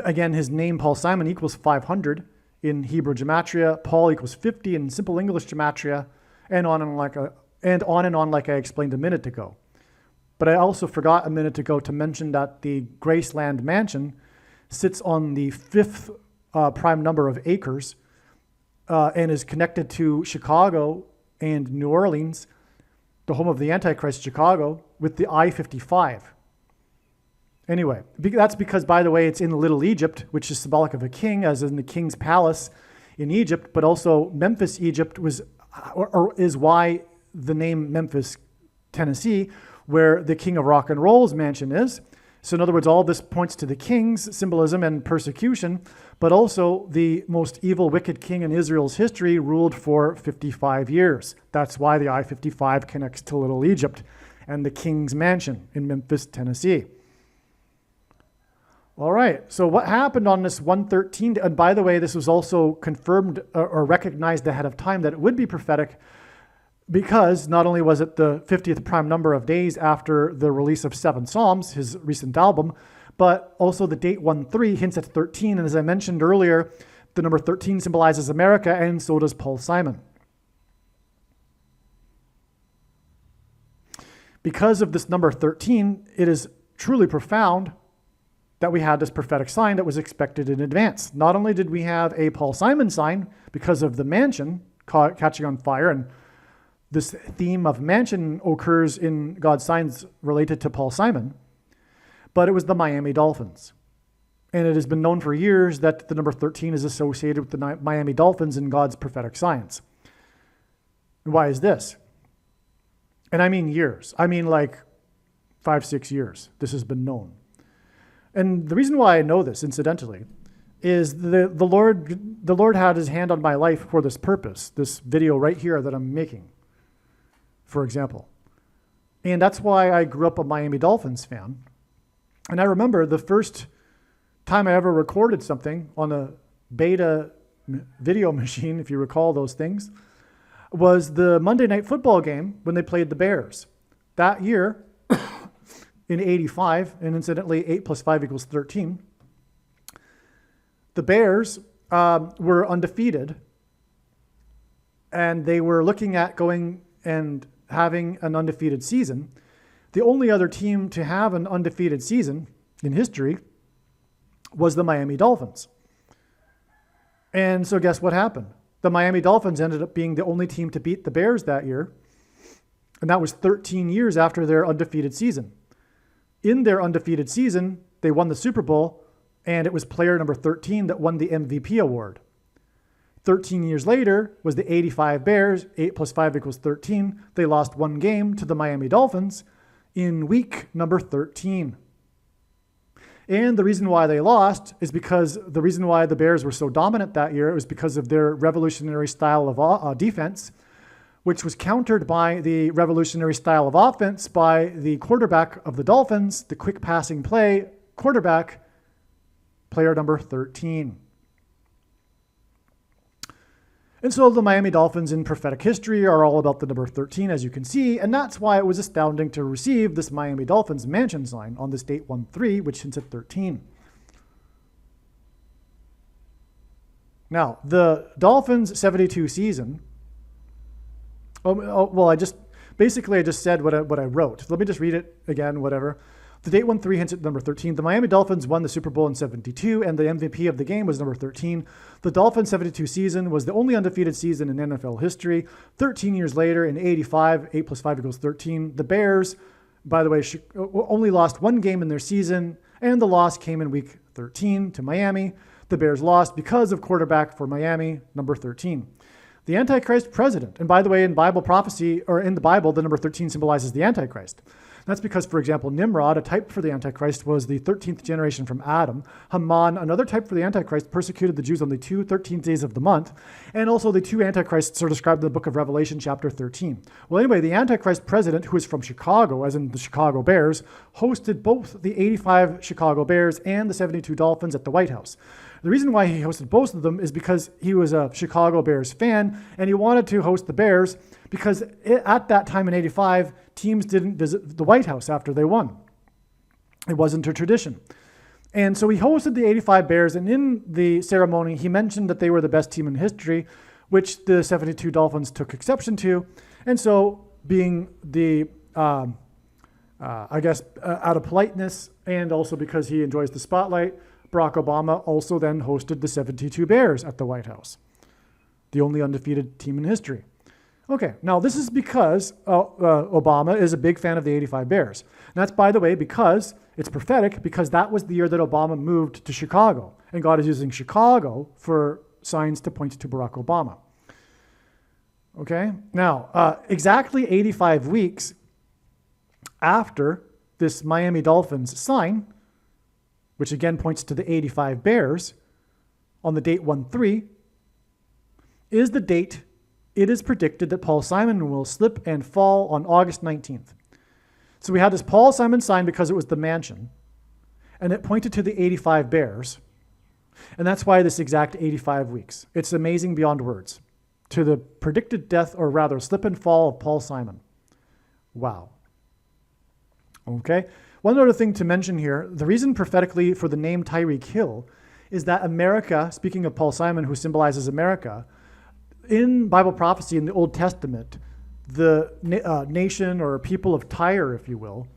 Again, his name, Paul Simon, equals 500 in Hebrew gematria. Paul equals 50 in simple English gematria, and on and on like I explained a minute ago. But I also forgot a minute ago to mention that the Graceland mansion sits on the 5th prime number of acres and is connected to Chicago and New Orleans, the home of the Antichrist, Chicago, with the I-55. Anyway, that's because, by the way, it's in Little Egypt, which is symbolic of a king, as in the king's palace in Egypt, but also Memphis, Egypt is why the name Memphis, Tennessee, where the king of rock and roll's mansion is. So in other words, all this points to the king's symbolism and persecution, but also the most evil, wicked king in Israel's history ruled for 55 years. That's why the I-55 connects to Little Egypt and the king's mansion in Memphis, Tennessee. All right, so what happened on this 113, and by the way, this was also confirmed or recognized ahead of time that it would be prophetic, because not only was it the 50th prime number of days after the release of Seven Psalms, his recent album, but also the date 1-3 hints at 13, and as I mentioned earlier, the number 13 symbolizes America, and so does Paul Simon. Because of this number 13, it is truly profound that we had this prophetic sign that was expected in advance. Not only did we have a Paul Simon sign because of the mansion catching on fire, and this theme of mansion occurs in God's signs related to Paul Simon, but it was the Miami Dolphins. And it has been known for years that the number 13 is associated with the Miami Dolphins in God's prophetic signs. And why is this? And I mean years. I mean like 5-6 years. This has been known. And the reason why I know this, incidentally, is the Lord had his hand on my life for this purpose, this video right here that I'm making, for example. And that's why I grew up a Miami Dolphins fan. And I remember the first time I ever recorded something on a beta video machine, if you recall those things, was the Monday Night Football game when they played the Bears. That year, in 85, and incidentally, 8 plus 5 equals 13, the Bears were undefeated, and they were looking at going and having an undefeated season. The only other team to have an undefeated season in history was the Miami Dolphins. And so guess what happened? The Miami Dolphins ended up being the only team to beat the Bears that year, and that was 13 years after their undefeated season. In their undefeated season, they won the Super Bowl, and it was player number 13 that won the MVP award. 13 years later was the 85 Bears, 8 plus 5 equals 13. They lost one game to the Miami Dolphins in week number 13. And the reason why they lost is because the reason why the Bears were so dominant that year was because of their revolutionary style of defense, which was countered by the revolutionary style of offense by the quarterback of the Dolphins, the quick passing play quarterback, player number 13. And so the Miami Dolphins in prophetic history are all about the number 13, as you can see, and that's why it was astounding to receive this Miami Dolphins mansion sign on this date 1-3, which hints at 13. Now, the Dolphins' 72 season, I just said what I wrote. Let me just read it again, whatever. The date 1-3 hints at number 13. The Miami Dolphins won the Super Bowl in 72, and the MVP of the game was number 13. The Dolphins' 72 season was the only undefeated season in NFL history. 13 years later, in 85, 8 plus 5 equals 13. The Bears, by the way, only lost one game in their season, and the loss came in week 13 to Miami. The Bears lost because of quarterback for Miami, number 13. The Antichrist president, and by the way, in Bible prophecy, or in the Bible, the number 13 symbolizes the Antichrist. That's because, for example, Nimrod, a type for the Antichrist, was the 13th generation from Adam. Haman, another type for the Antichrist, persecuted the Jews on the 13th days of the month. And also the two Antichrists are described in the book of Revelation, chapter 13. Well, anyway, the Antichrist president, who is from Chicago, as in the Chicago Bears, hosted both the 85 Chicago Bears and the 72 Dolphins at the White House. The reason why he hosted both of them is because he was a Chicago Bears fan, and he wanted to host the Bears because at that time in 85, teams didn't visit the White House after they won. It wasn't a tradition. And so he hosted the 85 Bears, and in the ceremony, he mentioned that they were the best team in history, which the 72 Dolphins took exception to. And so being the, out of politeness, and also because he enjoys the spotlight, Barack Obama also then hosted the 72 Bears at the White House, the only undefeated team in history. Okay, now this is because Obama is a big fan of the 85 Bears. And that's, by the way, because it's prophetic, because that was the year that Obama moved to Chicago. And God is using Chicago for signs to point to Barack Obama. Okay, now exactly 85 weeks after this Miami Dolphins sign, which again points to the 85 Bears, on the date 1-3, is the date it is predicted that Paul Simon will slip and fall on August 19th. So we had this Paul Simon sign because it was the mansion, and it pointed to the 85 Bears, and that's why this exact 85 weeks. It's amazing beyond words. To the predicted death, or rather slip and fall of Paul Simon. Wow. Okay. One other thing to mention here, the reason prophetically for the name Tyreek Hill is that America, speaking of Paul Simon, who symbolizes America, in Bible prophecy in the Old Testament, the nation or people of Tyre, if you will,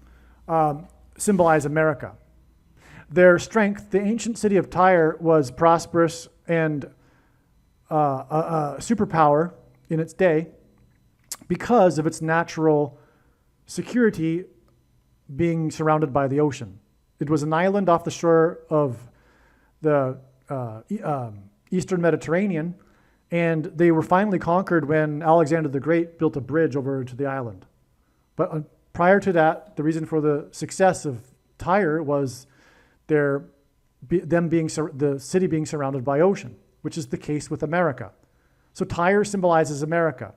symbolize America. Their strength, the ancient city of Tyre, was prosperous and a superpower in its day because of its natural security being surrounded by the ocean. It was an island off the shore of the Eastern Mediterranean, and they were finally conquered when Alexander the Great built a bridge over to the island. But prior to that, the reason for the success of Tyre was the city being surrounded by ocean, which is the case with America. So Tyre symbolizes America.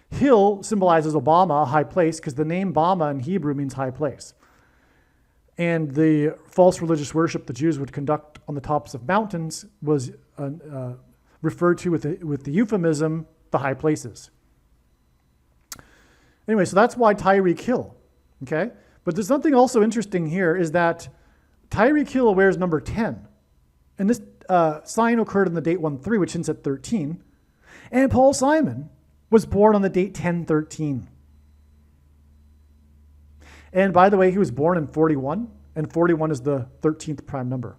Hill symbolizes Obama, a high place, because the name Bama in Hebrew means high place. And the false religious worship the Jews would conduct on the tops of mountains was referred to with the euphemism, the high places. Anyway, so that's why Tyreek Hill, okay? But there's something also interesting here is that Tyreek Hill wears number 10. And this sign occurred on the date 1-3, which hints at 13. And Paul Simon was born on the date 10-13. And by the way, he was born in 41, and 41 is the 13th prime number.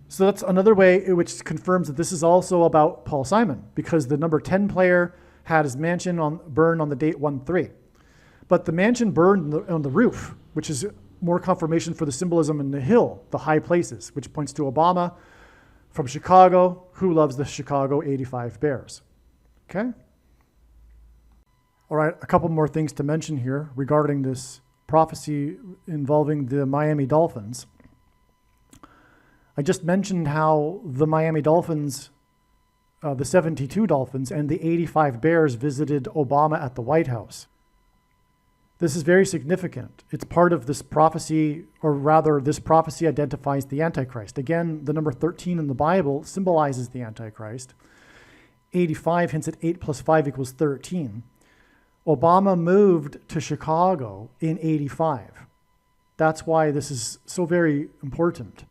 So that's another way which confirms that this is also about Paul Simon, because the number 10 player had his mansion burned on the date 1-3. But the mansion burned on the roof, which is more confirmation for the symbolism in the hill, the high places, which points to Obama from Chicago, who loves the Chicago 85 Bears. Okay? All right, a couple more things to mention here regarding this prophecy involving the Miami Dolphins. I just mentioned how the Miami Dolphins, the 72 Dolphins, and the 85 Bears visited Obama at the White House. This is very significant. It's part of this prophecy, or rather, this prophecy identifies the Antichrist. Again, the number 13 in the Bible symbolizes the Antichrist. 85 hints at 8 plus 5 equals 13. Obama moved to Chicago in 85. That's why this is so very important.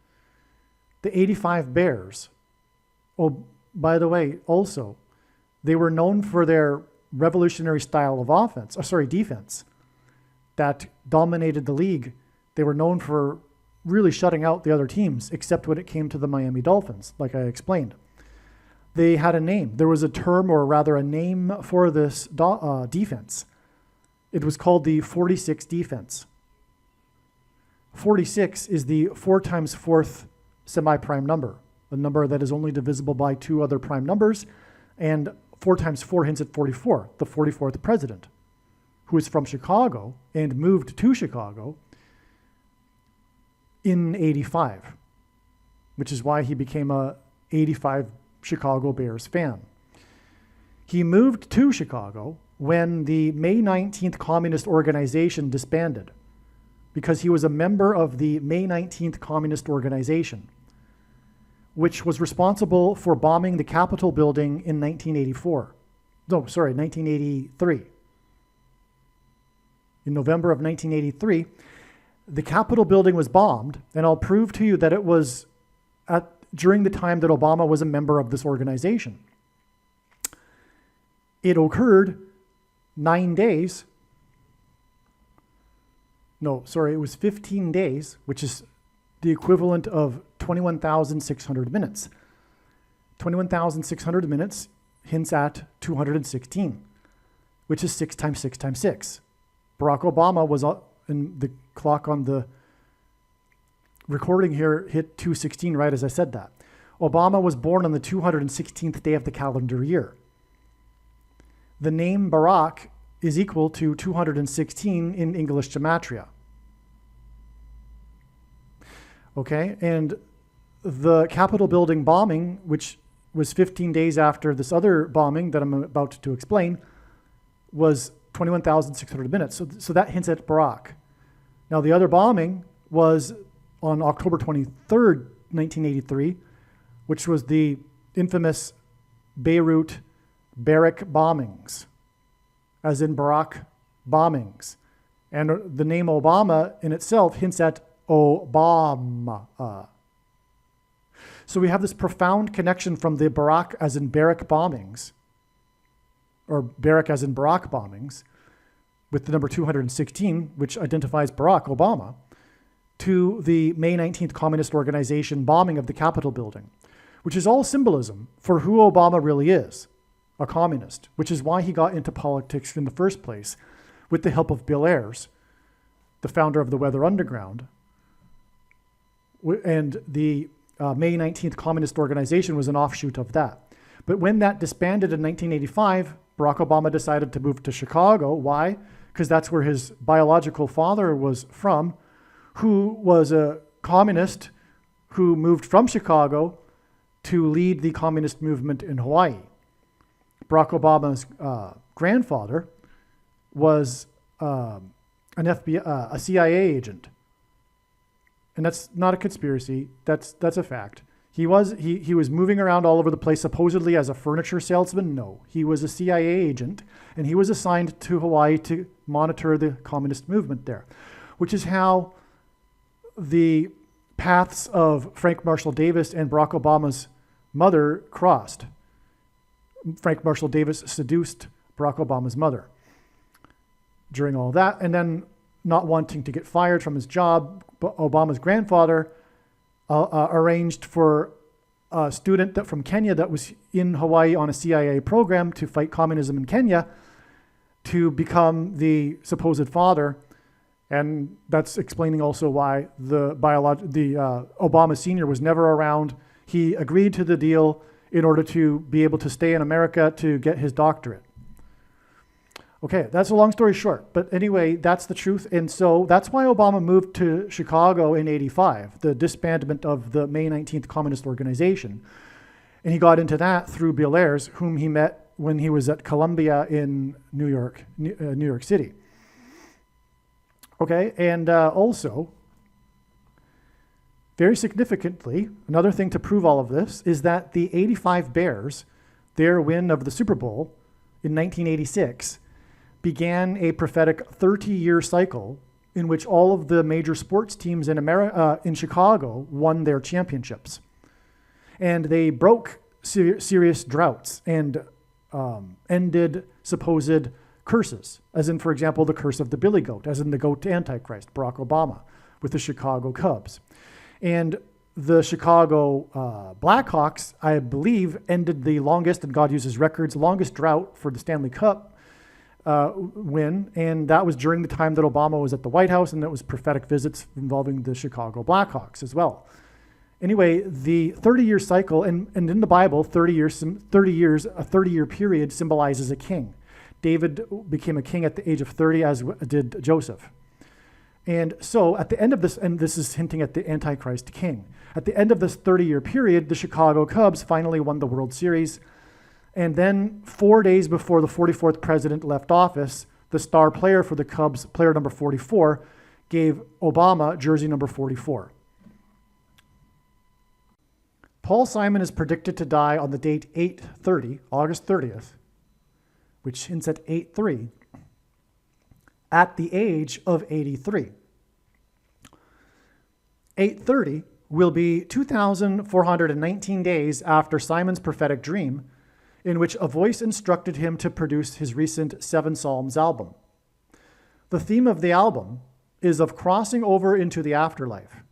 The 85 Bears, oh, by the way, also, they were known for their revolutionary style of defense that dominated the league. They were known for really shutting out the other teams, except when it came to the Miami Dolphins, like I explained. They had a name. There was a term, or rather a name for this defense. It was called the 46 defense. 46 is the 4 times 4th semi-prime number, a number that is only divisible by 2 other prime numbers, and 4 times 4 hints at 44, the 44th president, who is from Chicago and moved to Chicago in 85, which is why he became a 85 Chicago Bears fan. He moved to Chicago when the May 19th Communist Organization disbanded, because he was a member of the May 19th Communist Organization, which was responsible for bombing the Capitol building in 1983. In November of 1983, the Capitol building was bombed, and I'll prove to you that it was during the time that Obama was a member of this organization. It occurred 9 days. It was 15 days, which is the equivalent of 21,600 minutes. 21,600 minutes hints at 216, which is 6 times 6 times 6. Barack Obama was in the clock on the recording here hit 216 right as I said that. Obama was born on the 216th day of the calendar year. The name Barack is equal to 216 in English gematria. Okay, and the Capitol building bombing, which was 15 days after this other bombing that I'm about to explain, was 21,600 minutes. So that hints at Barack. Now, the other bombing was on October 23rd, 1983, which was the infamous Beirut barrack bombings, as in Barack bombings. And the name Obama in itself hints at Obama. So we have this profound connection from the Barack as in barrack bombings, or Barack as in Barack bombings, with the number 216, which identifies Barack Obama, to the May 19th Communist Organization bombing of the Capitol building, which is all symbolism for who Obama really is, a communist, which is why he got into politics in the first place, with the help of Bill Ayers, the founder of the Weather Underground. And the May 19th Communist Organization was an offshoot of that. But when that disbanded in 1985, Barack Obama decided to move to Chicago. Why? Because that's where his biological father was from, who was a communist who moved from Chicago to lead the communist movement in Hawaii. Barack Obama's grandfather was a CIA agent. And that's not a conspiracy. That's a fact. He was moving around all over the place, supposedly as a furniture salesman. No, he was a CIA agent, and he was assigned to Hawaii to monitor the communist movement there, which is how the paths of Frank Marshall Davis and Barack Obama's mother crossed. Frank Marshall Davis seduced Barack Obama's mother during all that, and then not wanting to get fired from his job, Obama's grandfather arranged for a student from Kenya that was in Hawaii on a CIA program to fight communism in Kenya to become the supposed father. And that's explaining also why Obama Sr. was never around. He agreed to the deal in order to be able to stay in America to get his doctorate. Okay, that's a long story short, but anyway, that's the truth. And so that's why Obama moved to Chicago in '85, the disbandment of the May 19th Communist Organization. And he got into that through Bill Ayers, whom he met when he was at Columbia in New York City. Okay, and also, very significantly, another thing to prove all of this is that the '85 Bears, their win of the Super Bowl in 1986, began a prophetic 30-year cycle in which all of the major sports teams in in Chicago won their championships. And they broke serious droughts and ended supposed curses, as in, for example, the curse of the billy goat, as in the goat Antichrist, Barack Obama, with the Chicago Cubs. And the Chicago Blackhawks, I believe, ended the longest, and God uses records, longest drought for the Stanley Cup win, and that was during the time that Obama was at the White House, and that was prophetic visits involving the Chicago Blackhawks as well. Anyway, the 30-year cycle, and in the Bible, a 30-year period symbolizes a king. David became a king at the age of 30, as did Joseph. And so at the end of this, and this is hinting at the Antichrist king, at the end of this 30-year period, the Chicago Cubs finally won the World Series. And then 4 days before the 44th president left office, the star player for the Cubs, player number 44, gave Obama jersey number 44. Paul Simon is predicted to die on the date 8/30, August 30th, which hints at 8/3, at the age of 83. 8/30 will be 2,419 days after Simon's prophetic dream, in which a voice instructed him to produce his recent 7 Psalms album. The theme of the album is of crossing over into the afterlife.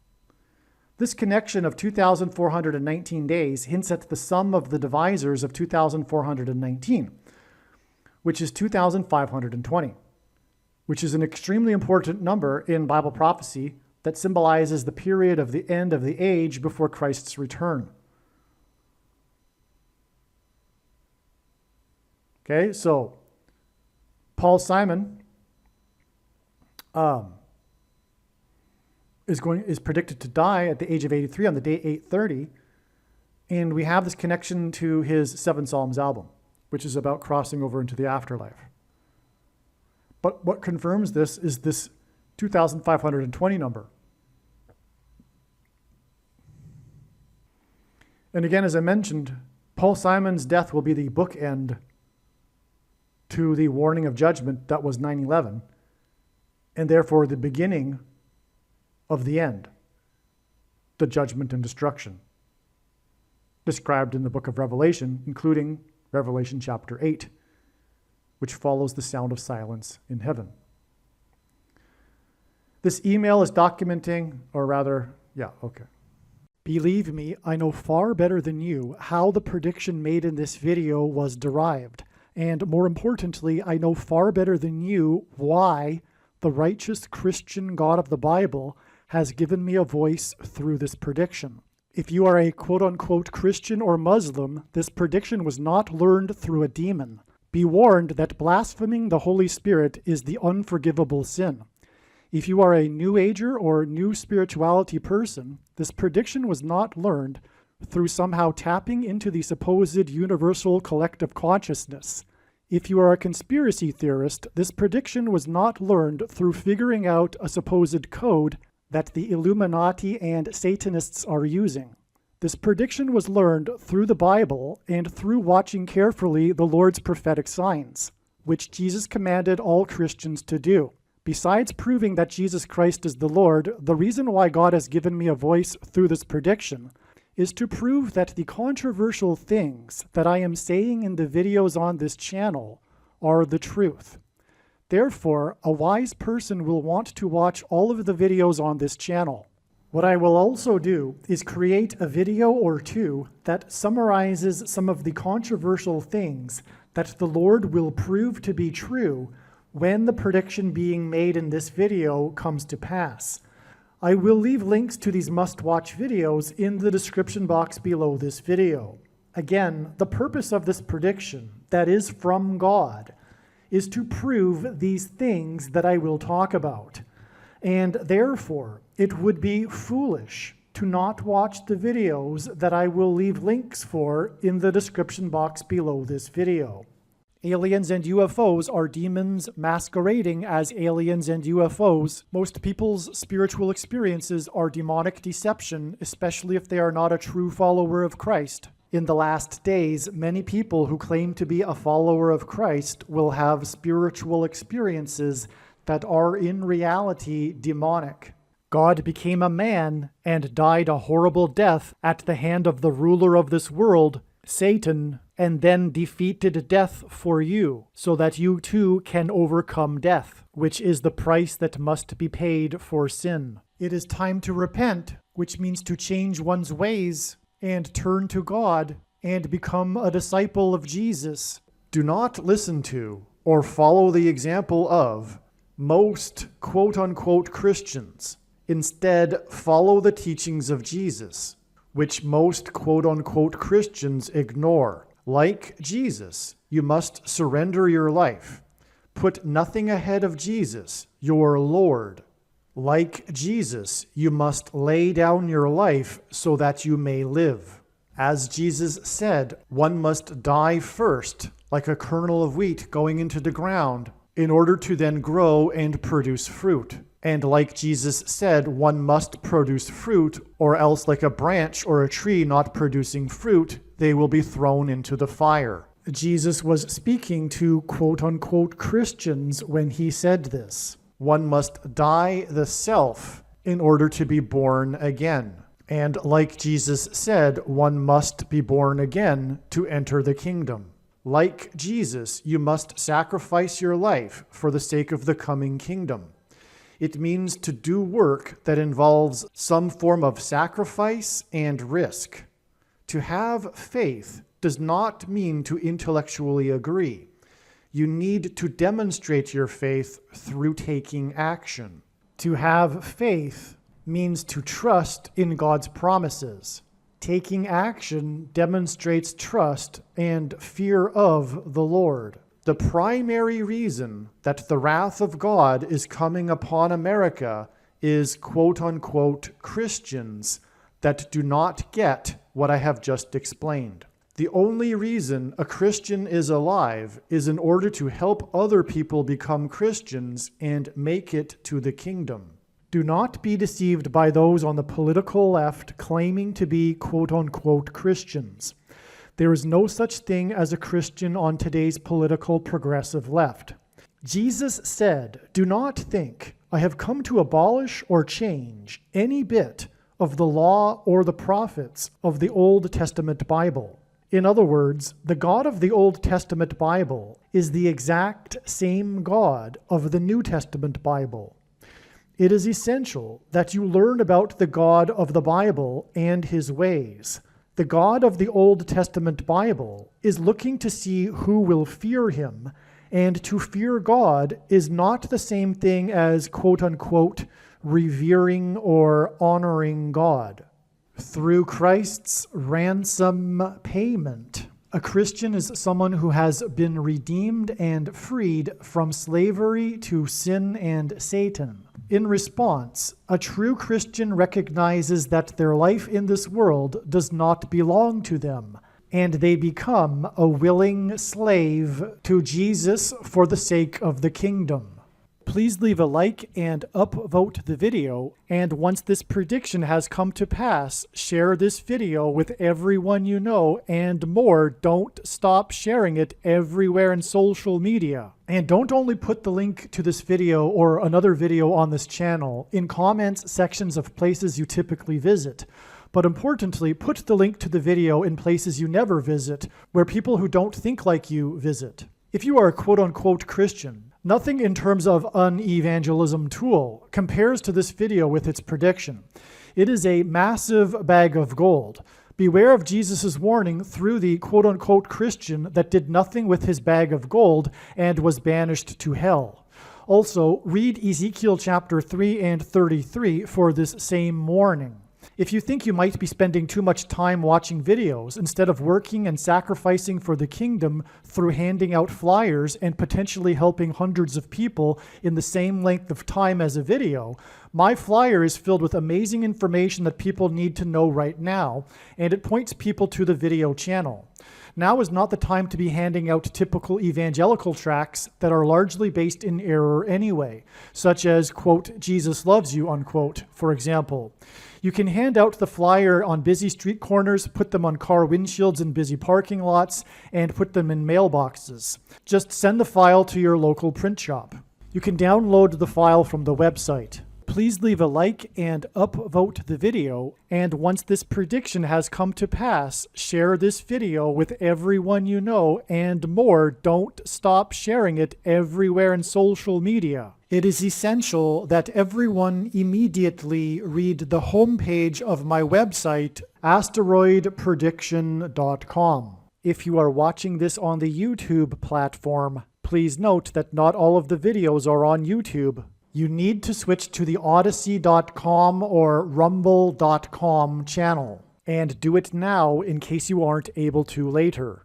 This connection of 2,419 days hints at the sum of the divisors of 2,419, which is 2,520, which is an extremely important number in Bible prophecy that symbolizes the period of the end of the age before Christ's return. Okay, so Paul Simon is predicted to die at the age of 83 on the day 8/30, and we have this connection to his 7 Psalms album, which is about crossing over into the afterlife. But what confirms this is this 2,520 number. And again, as I mentioned, Paul Simon's death will be the bookend to the warning of judgment that was 9/11, and therefore the beginning of the end, the judgment and destruction, described in the book of Revelation, including Revelation chapter 8, which follows the sound of silence in heaven. This email is documenting, or rather, Believe me, I know far better than you how the prediction made in this video was derived. And more importantly, I know far better than you why the righteous Christian God of the Bible has given me a voice through this prediction. If you are a quote-unquote Christian or Muslim, this prediction was not learned through a demon. Be warned that blaspheming the Holy Spirit is the unforgivable sin. If you are a New Ager or New Spirituality person, this prediction was not learned through somehow tapping into the supposed universal collective consciousness. If you are a conspiracy theorist, this prediction was not learned through figuring out a supposed code that the Illuminati and Satanists are using. This prediction was learned through the Bible and through watching carefully the Lord's prophetic signs, which Jesus commanded all Christians to do. Besides proving that Jesus Christ is the Lord, the reason why God has given me a voice through this prediction is to prove that the controversial things that I am saying in the videos on this channel are the truth. Therefore, a wise person will want to watch all of the videos on this channel. What I will also do is create a video or two that summarizes some of the controversial things that the Lord will prove to be true when the prediction being made in this video comes to pass. I will leave links to these must-watch videos in the description box below this video. Again, the purpose of this prediction, that is from God, is to prove these things that I will talk about. And therefore, it would be foolish to not watch the videos that I will leave links for in the description box below this video. Aliens and UFOs are demons masquerading as aliens and UFOs. Most people's spiritual experiences are demonic deception, especially if they are not a true follower of Christ. In the last days, many people who claim to be a follower of Christ will have spiritual experiences that are in reality demonic. God became a man and died a horrible death at the hand of the ruler of this world, Satan, and then defeated death for you, so that you too can overcome death, which is the price that must be paid for sin. It is time to repent, which means to change one's ways and turn to God and become a disciple of Jesus. Do not listen to or follow the example of most quote-unquote Christians. Instead, follow the teachings of Jesus, which most quote-unquote Christians ignore. Like Jesus, you must surrender your life. Put nothing ahead of Jesus, your Lord. Like Jesus, you must lay down your life so that you may live. As Jesus said, one must die first, like a kernel of wheat going into the ground, in order to then grow and produce fruit. And like Jesus said, one must produce fruit, or else like a branch or a tree not producing fruit, they will be thrown into the fire. Jesus was speaking to quote-unquote Christians when he said this. One must die the self in order to be born again. And like Jesus said, one must be born again to enter the kingdom. Like Jesus, you must sacrifice your life for the sake of the coming kingdom. It means to do work that involves some form of sacrifice and risk. To have faith does not mean to intellectually agree. You need to demonstrate your faith through taking action. To have faith means to trust in God's promises. Taking action demonstrates trust and fear of the Lord. The primary reason that the wrath of God is coming upon America is quote-unquote Christians that do not get what I have just explained. The only reason a Christian is alive is in order to help other people become Christians and make it to the kingdom. Do not be deceived by those on the political left claiming to be quote-unquote Christians. There is no such thing as a Christian on today's political progressive left. Jesus said, "Do not think I have come to abolish or change any bit of the law or the prophets of the Old Testament Bible." In other words, the God of the Old Testament Bible is the exact same God of the New Testament Bible. It is essential that you learn about the God of the Bible and his ways. The God of the Old Testament Bible is looking to see who will fear him, and to fear God is not the same thing as quote-unquote revering or honoring God. Through Christ's ransom payment, a Christian is someone who has been redeemed and freed from slavery to sin and Satan. In response, a true Christian recognizes that their life in this world does not belong to them, and they become a willing slave to Jesus for the sake of the kingdom. Please leave a like and upvote the video, and once this prediction has come to pass, share this video with everyone you know, and more, don't stop sharing it everywhere in social media. And don't only put the link to this video or another video on this channel in comments sections of places you typically visit, but importantly, put the link to the video in places you never visit, where people who don't think like you visit. If you are a quote-unquote Christian, nothing in terms of an evangelism tool compares to this video with its prediction. It is a massive bag of gold. Beware of Jesus' warning through the quote-unquote Christian that did nothing with his bag of gold and was banished to hell. Also, read Ezekiel chapter 3 and 33 for this same warning. If you think you might be spending too much time watching videos instead of working and sacrificing for the kingdom through handing out flyers and potentially helping hundreds of people in the same length of time as a video, my flyer is filled with amazing information that people need to know right now, and it points people to the video channel. Now is not the time to be handing out typical evangelical tracts that are largely based in error anyway, such as, quote, Jesus loves you, unquote, for example. You can hand out the flyer on busy street corners, put them on car windshields in busy parking lots, and put them in mailboxes. Just send the file to your local print shop. You can download the file from the website. Please leave a like and upvote the video, and once this prediction has come to pass, share this video with everyone you know, and more, don't stop sharing it everywhere in social media. It is essential that everyone immediately read the homepage of my website, asteroidprediction.com. If you are watching this on the YouTube platform, please note that not all of the videos are on YouTube. You need to switch to the Odyssey.com or Rumble.com channel, and do it now in case you aren't able to later.